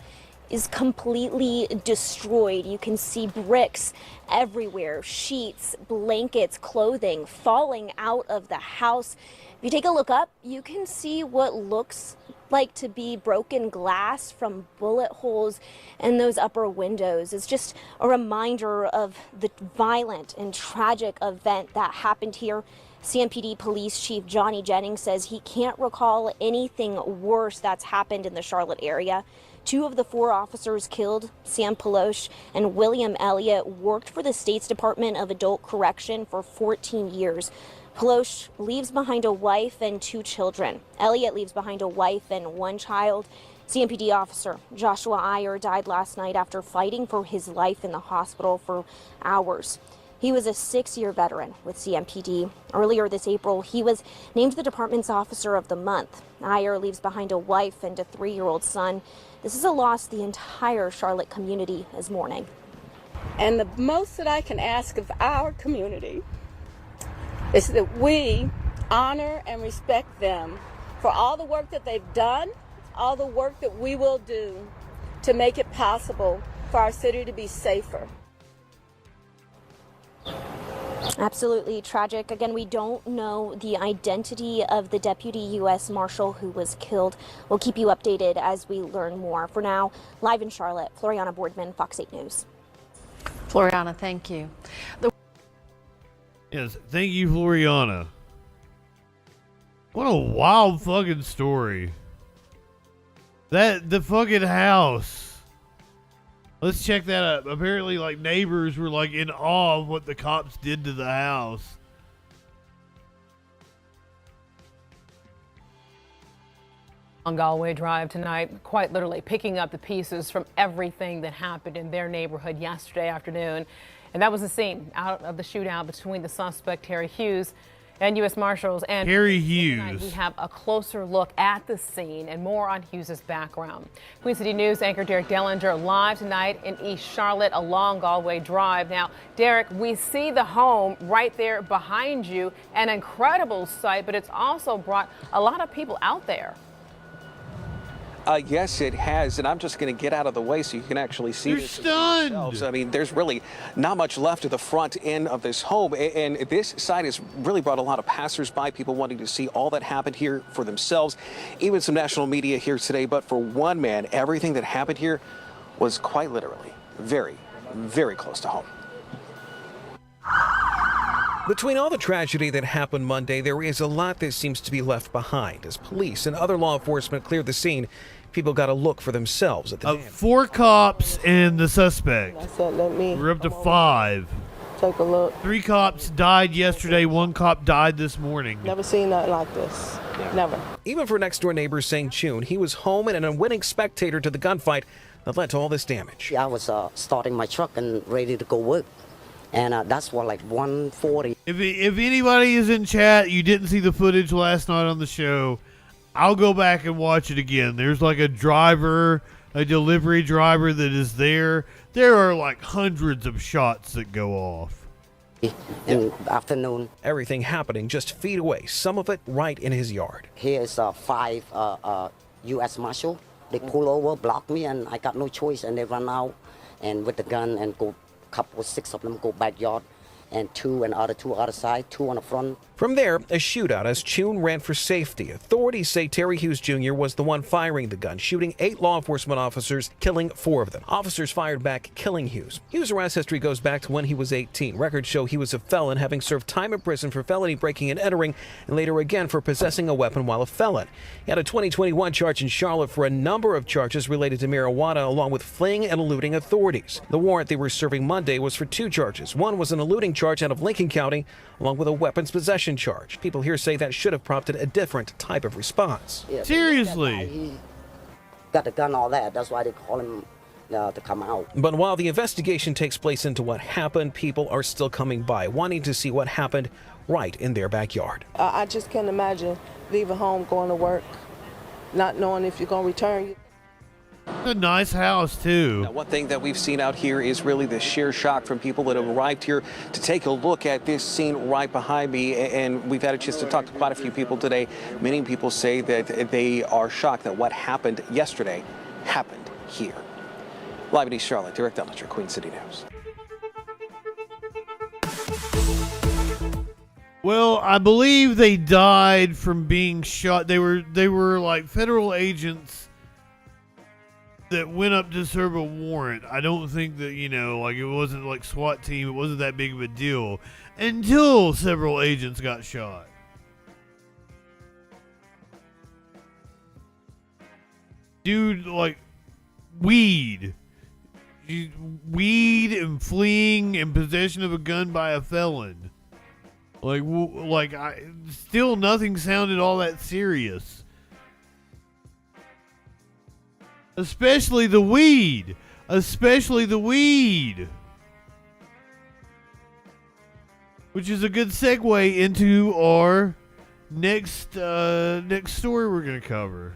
is completely destroyed. You can see bricks everywhere, sheets, blankets, clothing falling out of the house. If you take a look up, you can see what looks like to be broken glass from bullet holes in those upper windows. It's just a reminder of the violent and tragic event that happened here. CMPD Police Chief Johnny Jennings says he can't recall anything worse that's happened in the Charlotte area. 2 of the 4 officers killed, Sam Peloche and William Elliott, worked for the state's Department of Adult Correction for 14 years. Peloche leaves behind a wife and 2 children. Elliott leaves behind a wife and 1 child. CMPD officer Joshua Iyer died last night after fighting for his life in the hospital for hours. He was a 6-year veteran with CMPD. Earlier this April, he was named the department's Officer of the Month. Iyer leaves behind a wife and a 3-year-old son. This is a loss the entire Charlotte community is mourning. And the most that I can ask of our community is that we honor and respect them for all the work that they've done, all the work that we will do to make it possible for our city to be safer. Absolutely tragic. Again, we don't know the identity of the deputy U.S. Marshal who was killed. We'll keep you updated as we learn more. For now, live in Charlotte, Floriana Boardman, Fox 8 News. Floriana, thank you. Yes, thank you, Floriana. What a wild fucking story. The fucking house. Let's check that up. Apparently, like, neighbors were, like, in awe of what the cops did to the house. On Galway Drive tonight, quite literally picking up the pieces from everything that happened in their neighborhood yesterday afternoon. And that was the scene out of the shootout between the suspect, Terry Hughes, and U.S. Marshals. And Terry tonight Hughes. we have a closer look at the scene and more on Hughes' background. Queen City News anchor Derek Dellinger live tonight in East Charlotte along Galway Drive. Now, Derek, we see the home right there behind you, an incredible sight, but it's also brought a lot of people out there. Yes, it has, and I'm just going to get out of the way so you can actually see this for yourselves. I mean, there's really not much left of the front end of this home, and this site has really brought a lot of passersby, people wanting to see all that happened here for themselves, even some national media here today. But for one man, everything that happened here was quite literally very, very close to home. Between all the tragedy that happened Monday, there is a lot that seems to be left behind. As police and other law enforcement cleared the scene, people got a look for themselves at the damage. 4 cops and the suspect. I said, let me. We're up to 5. Take a look. 3 cops died yesterday. 1 cop died this morning. Never seen nothing like this. Never. Even for next-door neighbor St. June, he was home and an unwitting spectator to the gunfight that led to all this damage. I was starting my truck and ready to go work. And that's what, like 1:40. If anybody is in chat, you didn't see the footage last night on the show, I'll go back and watch it again. There's like a delivery driver that is there. There are like hundreds of shots that go off. In the afternoon. Everything happening just feet away, some of it right in his yard. Here is 5 U.S. Marshal. They pull over, block me, and I got no choice. And they run out and with the gun and go. 6 of them go backyard, and 2 and other 2 other side, 2 on the front. From there, a shootout as Chun ran for safety. Authorities say Terry Hughes Jr. was the one firing the gun, shooting 8 law enforcement officers, killing 4 of them. Officers fired back, killing Hughes. Hughes' arrest history goes back to when he was 18. Records show he was a felon, having served time in prison for felony breaking and entering, and later again for possessing a weapon while a felon. He had a 2021 charge in Charlotte for a number of charges related to marijuana, along with fleeing and eluding authorities. The warrant they were serving Monday was for 2 charges. One was an eluding charge out of Lincoln County, along with a weapons possession charge. People here say that should have prompted a different type of response. Yeah, seriously. He got the gun, all that. That's why they call him to come out. But while the investigation takes place into what happened, people are still coming by, wanting to see what happened right in their backyard. I just can't imagine leaving home, going to work, not knowing if you're going to return. A nice house, too. Now, one thing that we've seen out here is really the sheer shock from people that have arrived here to take a look at this scene right behind me. And we've had a chance to talk to quite a few people today. Many people say that they are shocked that what happened yesterday happened here. Live in East Charlotte, Derek Dellinger, Queen City News. Well, I believe they died from being shot. They were like federal agents that went up to serve a warrant. I don't think that, like it wasn't like SWAT team. It wasn't that big of a deal until several agents got shot. Dude, like weed and fleeing and possession of a gun by a felon. Still nothing sounded all that serious. Especially the weed. Which is a good segue into our next story we're going to cover.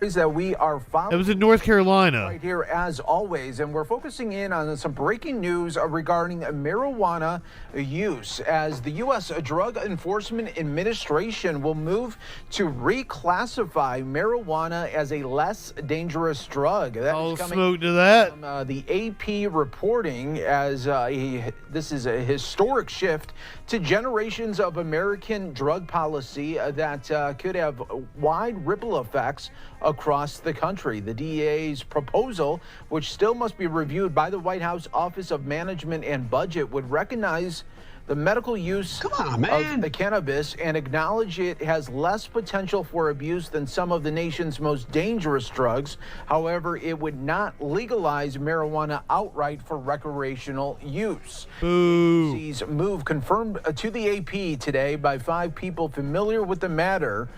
that we are following. That was in North Carolina. Right here, as always, and we're focusing in on some breaking news regarding marijuana use, as the U.S. Drug Enforcement Administration will move to reclassify marijuana as a less dangerous drug. I'll smoke to that. From, the AP reporting as this is a historic shift to generations of American drug policy that could have wide ripple effects across the country. The DEA's proposal, which still must be reviewed by the White House Office of Management and Budget, would recognize the medical use of the cannabis and acknowledge it has less potential for abuse than some of the nation's most dangerous drugs. However, it would not legalize marijuana outright for recreational use. Boo. The move confirmed to the AP today by 5 people familiar with the matter.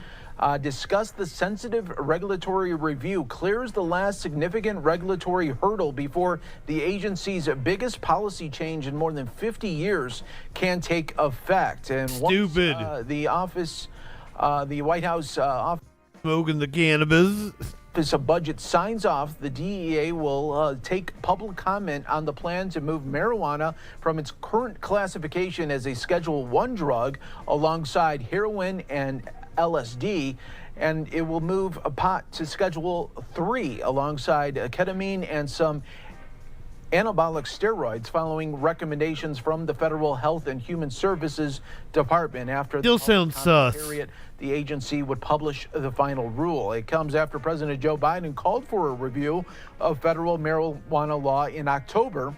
Discussed the sensitive regulatory review clears the last significant regulatory hurdle before the agency's biggest policy change in more than 50 years can take effect. And Stupid. Once, the White House office smoking the cannabis. Office of Budget signs off, the DEA will take public comment on the plan to move marijuana from its current classification as a Schedule 1 drug alongside heroin and LSD, and it will move a pot to Schedule 3 alongside ketamine and some anabolic steroids following recommendations from the Federal Health and Human Services Department. After Still sounds sus. Period, the agency would publish the final rule. It comes after President Joe Biden called for a review of federal marijuana law in October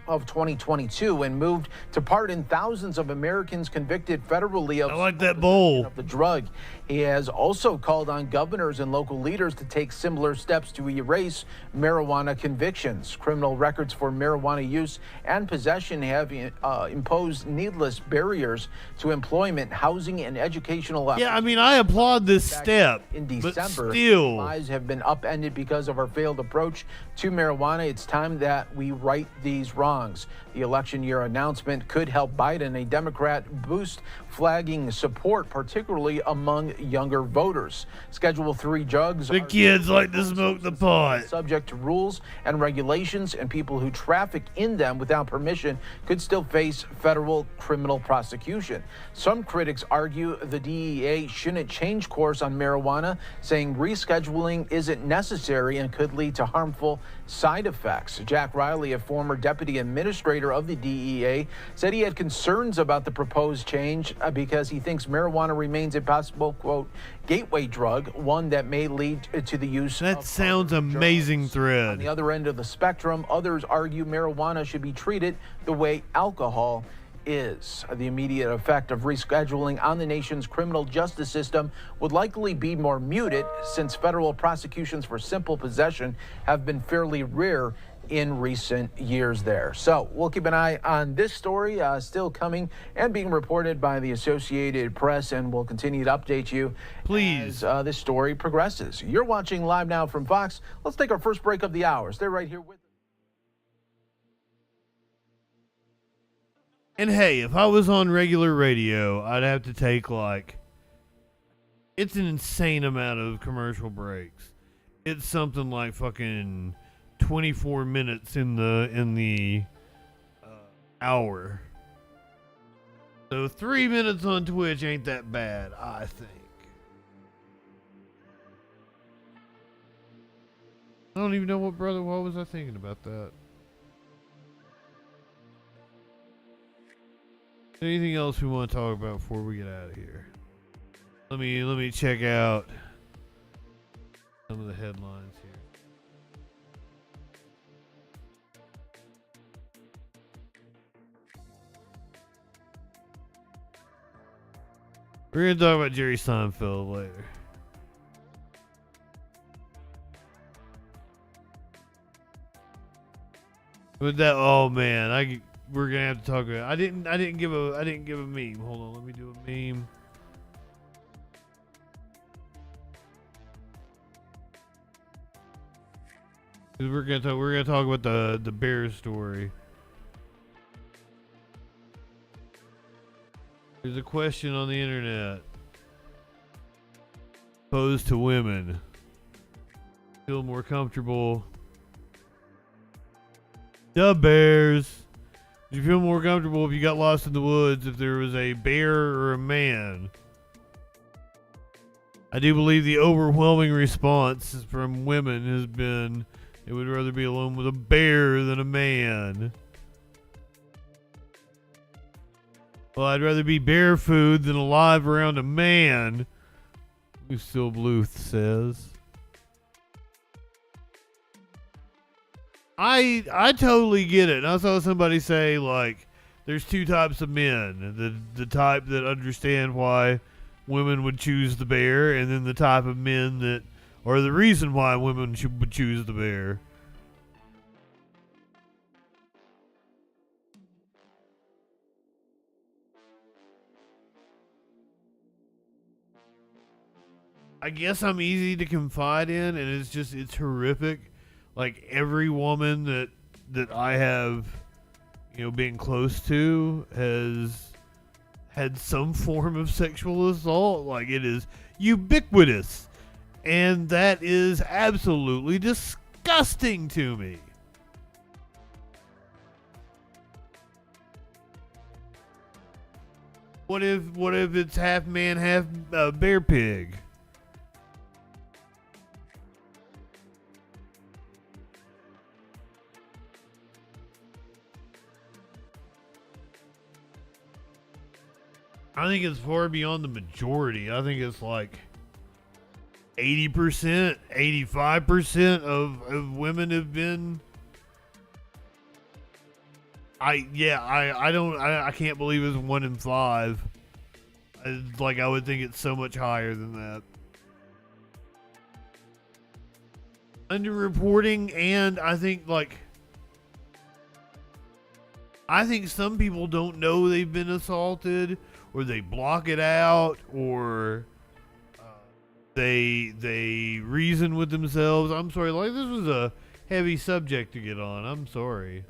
of 2022 and moved to pardon thousands of Americans convicted federally of, I like that bowl. Of the drug. He has also called on governors and local leaders to take similar steps to erase marijuana convictions. Criminal records for marijuana use and possession have imposed needless barriers to employment, housing, and educational Yeah, I mean, I applaud this step. In December, but still, lives have been upended because of our failed approach to marijuana. It's time that we right these wrongs. The election year announcement could help Biden, a Democrat, boost flagging support, particularly among younger voters. Schedule 3 drugs. The kids like to smoke the pot. Subject to rules and regulations, and people who traffic in them without permission could still face federal criminal prosecution. Some critics argue the DEA shouldn't change course on marijuana, saying rescheduling isn't necessary and could lead to harmful side effects. Jack Riley, a former deputy administrator of the DEA, said he had concerns about the proposed change because he thinks marijuana remains a possible, quote, gateway drug, one that may lead to the use that sounds amazing drugs. Thread. On the other end of the spectrum, others argue marijuana should be treated the way alcohol is. The immediate effect of rescheduling on the nation's criminal justice system would likely be more muted, since federal prosecutions for simple possession have been fairly rare in recent years there. So we'll keep an eye on this story, still coming and being reported by the Associated Press, and we'll continue to update you please as this story progresses. You're watching live now from Fox. Let's take our first break of the hour. Stay right here with us. And hey, if I was on regular radio, I'd have to take it's an insane amount of commercial breaks. It's something like fucking 24 minutes in the hour. So 3 minutes on Twitch ain't that bad, I think. I don't even know what was I thinking about that? Anything else we want to talk about before we get out of here? Let me check out some of the headlines here. We're going to talk about Jerry Seinfeld later. With that, oh man, we're gonna have to talk about. I didn't give a meme. Hold on, let me do a meme. We're gonna talk about the Bears story. There's a question on the internet posed to women. Feel more comfortable. The bears. Would you feel more comfortable if you got lost in the woods if there was a bear or a man? I do believe the overwhelming response from women has been they would rather be alone with a bear than a man. Well, I'd rather be bear food than alive around a man, Lucille Bluth says. I totally get it. And I saw somebody say, like, there's two types of men. The type that understand why women would choose the bear, and then the type of men that are the reason why women would choose the bear. I guess I'm easy to confide in, and it's horrific. Like, every woman that I have, been close to has had some form of sexual assault. Like, it is ubiquitous. And that is absolutely disgusting to me. What if it's half man, half bear pig? I think it's far beyond the majority. I think it's like 80%, 85% of women have been. I can't believe it's 1 in 5. I would think it's so much higher than that. Underreporting, and I think some people don't know they've been assaulted, or they block it out, or they reason with themselves. I'm sorry, this was a heavy subject to get on. I'm sorry.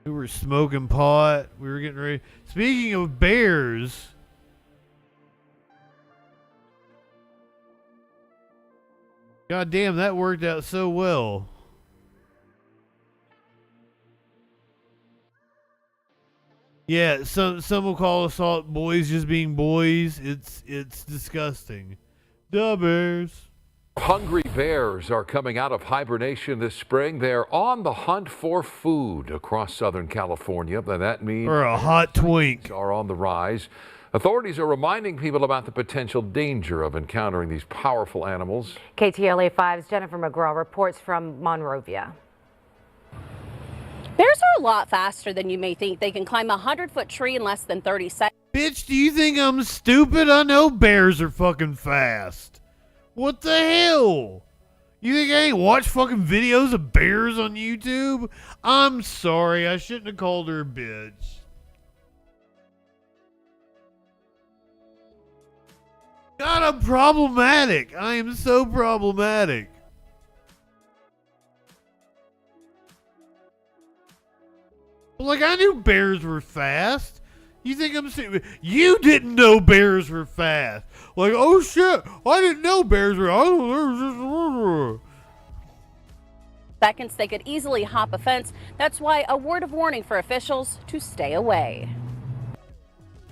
We were smoking pot. We were getting ready. Speaking of bears, God damn, that worked out so well. Yeah, some will call assault boys just being boys. It's disgusting. The bears. Hungry bears are coming out of hibernation this spring. They're on the hunt for food across Southern California, and that means or a hot twink are on the rise. Authorities are reminding people about the potential danger of encountering these powerful animals. KTLA 5's Jennifer McGraw reports from Monrovia. Bears are a lot faster than you may think. They can climb a 100-foot tree in less than 30 seconds. Bitch, do you think I'm stupid? I know bears are fucking fast. What the hell? You think I ain't watched fucking videos of bears on YouTube? I'm sorry, I shouldn't have called her a bitch. God, I'm problematic. I am so problematic. I knew bears were fast. You think I'm stupid? You didn't know bears were fast. Oh shit, I didn't know bears were. Seconds, they could easily hop a fence. That's why a word of warning for officials to stay away.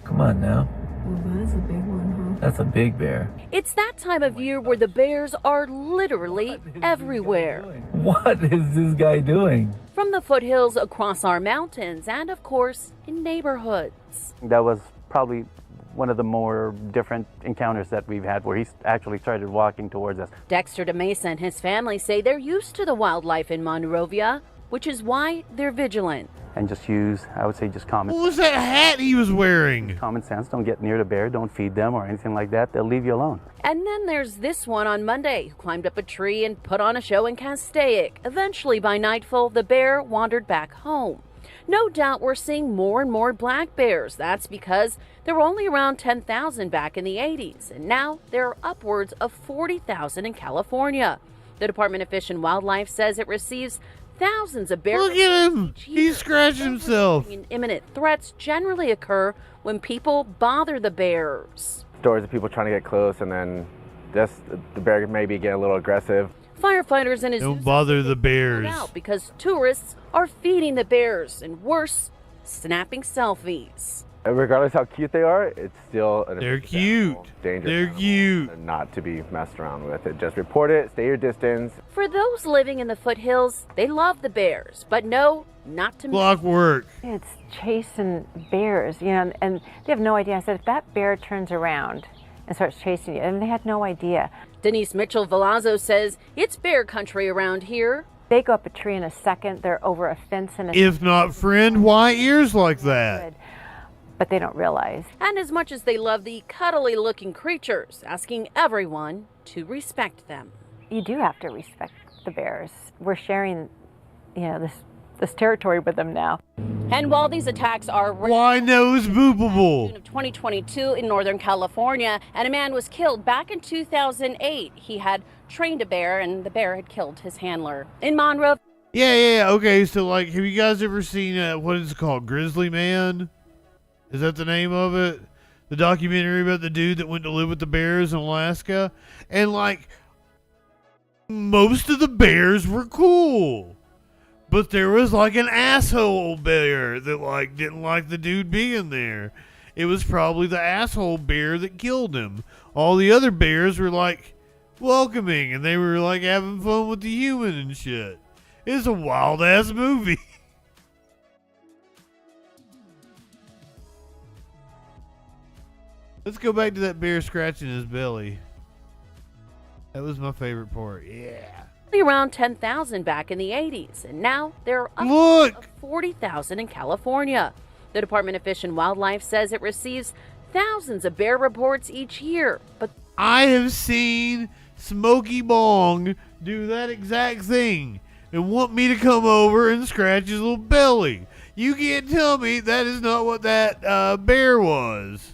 Come on now. Well, that is a big one, huh? That's a big bear. It's that time of year where the bears are literally everywhere. What is this guy doing? From the foothills across our mountains and, of course, in neighborhoods. That was probably one of the more different encounters that we've had where he actually started walking towards us. Dexter DeMesa and his family say they're used to the wildlife in Monrovia, which is why they're vigilant. And just use, I would say, just common sense. What was that hat he was wearing? Common sense. Don't get near the bear. Don't feed them or anything like that. They'll leave you alone. And then there's this one on Monday who climbed up a tree and put on a show in Castaic. Eventually, by nightfall, the bear wandered back home. No doubt we're seeing more and more black bears. That's because there were only around 10,000 back in the 80s, and now there are upwards of 40,000 in California. The Department of Fish and Wildlife says it receives thousands of bear. Look at him! He's scratching himself. Imminent threats generally occur when people bother the bears. Stories of people trying to get close, and then just the bear maybe get a little aggressive. Firefighters in Don't bother the bears. out because tourists are feeding the bears and worse, snapping selfies. Regardless how cute they are, it's still They're cute. Dangerous. They're cute. Not to be messed around with. Just report it. Stay your distance. For those living in the foothills, they love the bears, but no, not to Clockwork. It's chasing bears, and they have no idea. I said, if that bear turns around and starts chasing you, and they had no idea. Denise Mitchell-Velazzo says it's bear country around here. They go up a tree in a second. They're over a fence in a If not friend, why ears like that? But they don't realize. And as much as they love the cuddly looking creatures, asking everyone to respect them. You do have to respect the bears. We're sharing, this territory with them now. And while these attacks are why nose boopable of 2022 in Northern California, and a man was killed back in 2008. He had trained a bear, and the bear had killed his handler. In Monroe. Yeah. Okay, so have you guys ever seen what is it called, Grizzly Man? Is that the name of it? The documentary about the dude that went to live with the bears in Alaska, and most of the bears were cool. But there was an asshole bear that didn't like the dude being there. It was probably the asshole bear that killed him. All the other bears were welcoming, and they were having fun with the human and shit. It's a wild ass movie. Let's go back to that bear scratching his belly. That was my favorite part. Yeah. Around 10,000 back in the 80s, and now there are up to 40,000 in California. The Department of Fish and Wildlife says it receives thousands of bear reports each year. But I have seen Smokey Bong do that exact thing and want me to come over and scratch his little belly. You can't tell me that is not what that bear was.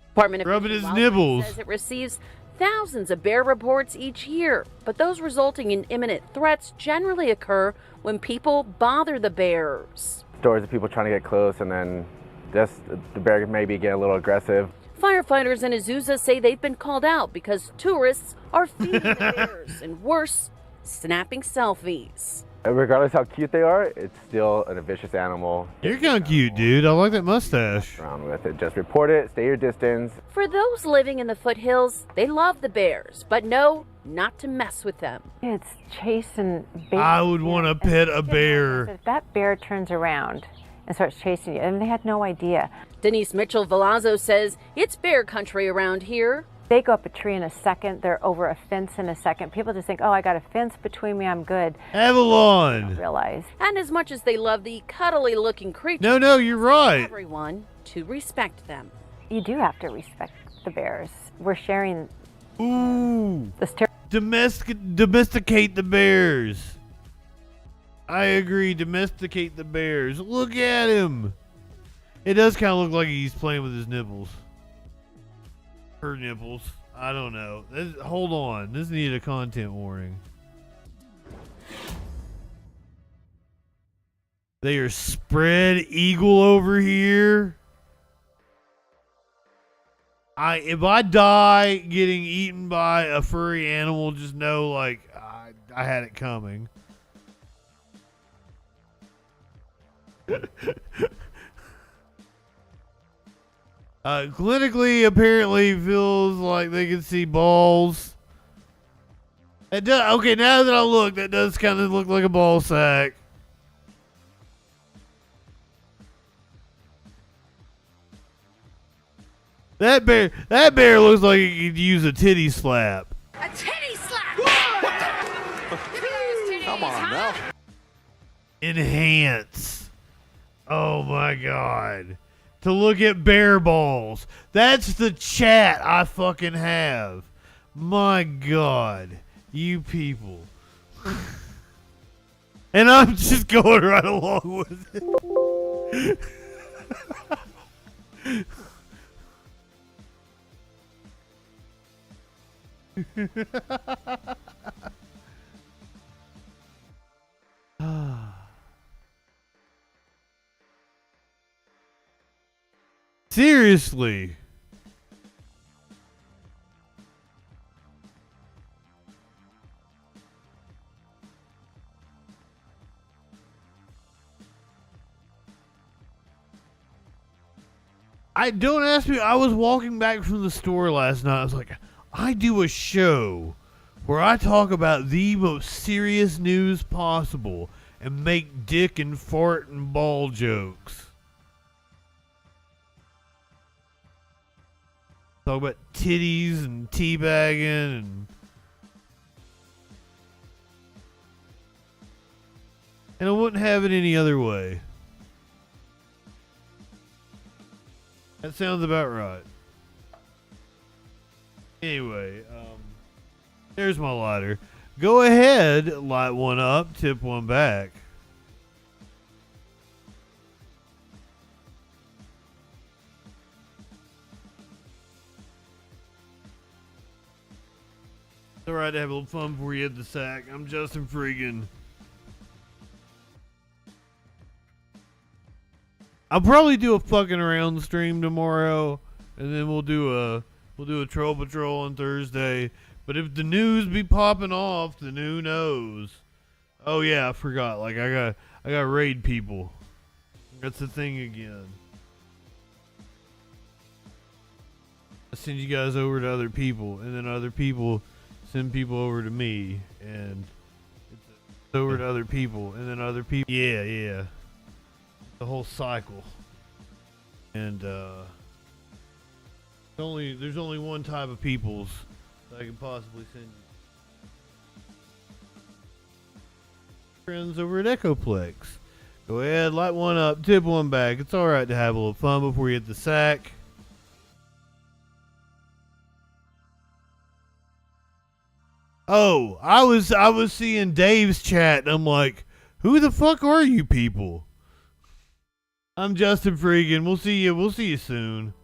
Department of rubbing Fish and his Wildlife nibbles. says it receives thousands of bear reports each year, but those resulting in imminent threats generally occur when people bother the bears. Stories of people trying to get close, and then just the bear maybe get a little aggressive. Firefighters in Azusa say they've been called out because tourists are feeding the bears and worse, snapping selfies. Regardless how cute they are, it's still a vicious animal. You're kind of cute, dude. I like that mustache. Around with it. Just report it. Stay your distance. For those living in the foothills, they love the bears, but know not to mess with them. It's chasing bears. I would want to pet a bear. If that bear turns around and starts chasing you, and they had no idea. Denise Mitchell-Velazzo says it's bear country around here. They go up a tree in a second. They're over a fence in a second. People just think, oh, I got a fence between me. I'm good. Avalon. They don't realize. And as much as they love the cuddly looking creatures. No, you're right. Everyone to respect them. You do have to respect the bears. We're sharing. This domesticate the bears. I agree. Domesticate the bears. Look at him. It does kind of look like he's playing with his nipples. Her nipples. I don't know. Hold on. This needed a content warning. They are spread eagle over here. If I die getting eaten by a furry animal, just know I had it coming. Clinically, apparently feels like they can see balls. It does. Okay, now that I look, that does kind of look like a ball sack. That bear looks like he could use a titty slap. A titty slap! Come on now. Enhance. Oh my god. To look at bear balls. That's the chat I fucking have. My god. You people. And I'm just going right along with it. Seriously. don't ask me. I was walking back from the store last night. I was like, I do a show where I talk about the most serious news possible and make dick and fart and ball jokes. Talk about titties and teabagging and I wouldn't have it any other way. That sounds about right. Anyway, there's my lighter. Go ahead, light one up, tip one back. It's alright to have a little fun before you hit the sack. I'm JustinFREAKIN. I'll probably do a fucking around stream tomorrow, and then we'll do a troll patrol on Thursday. But if the news be popping off, then who knows? Oh yeah, I forgot. Like I got raid people. That's the thing again. I send you guys over to other people, and then other people send people over to me, and it's over to other people, and then other people. Yeah. The whole cycle. And there's only one type of peoples that I can possibly send you. Friends over at Echoplex. Go ahead, light one up, tip one back. It's alright to have a little fun before you hit the sack. Oh, I was seeing Dave's chat and I'm like, who the fuck are you people? I'm JustinFREAKIN. We'll see you soon.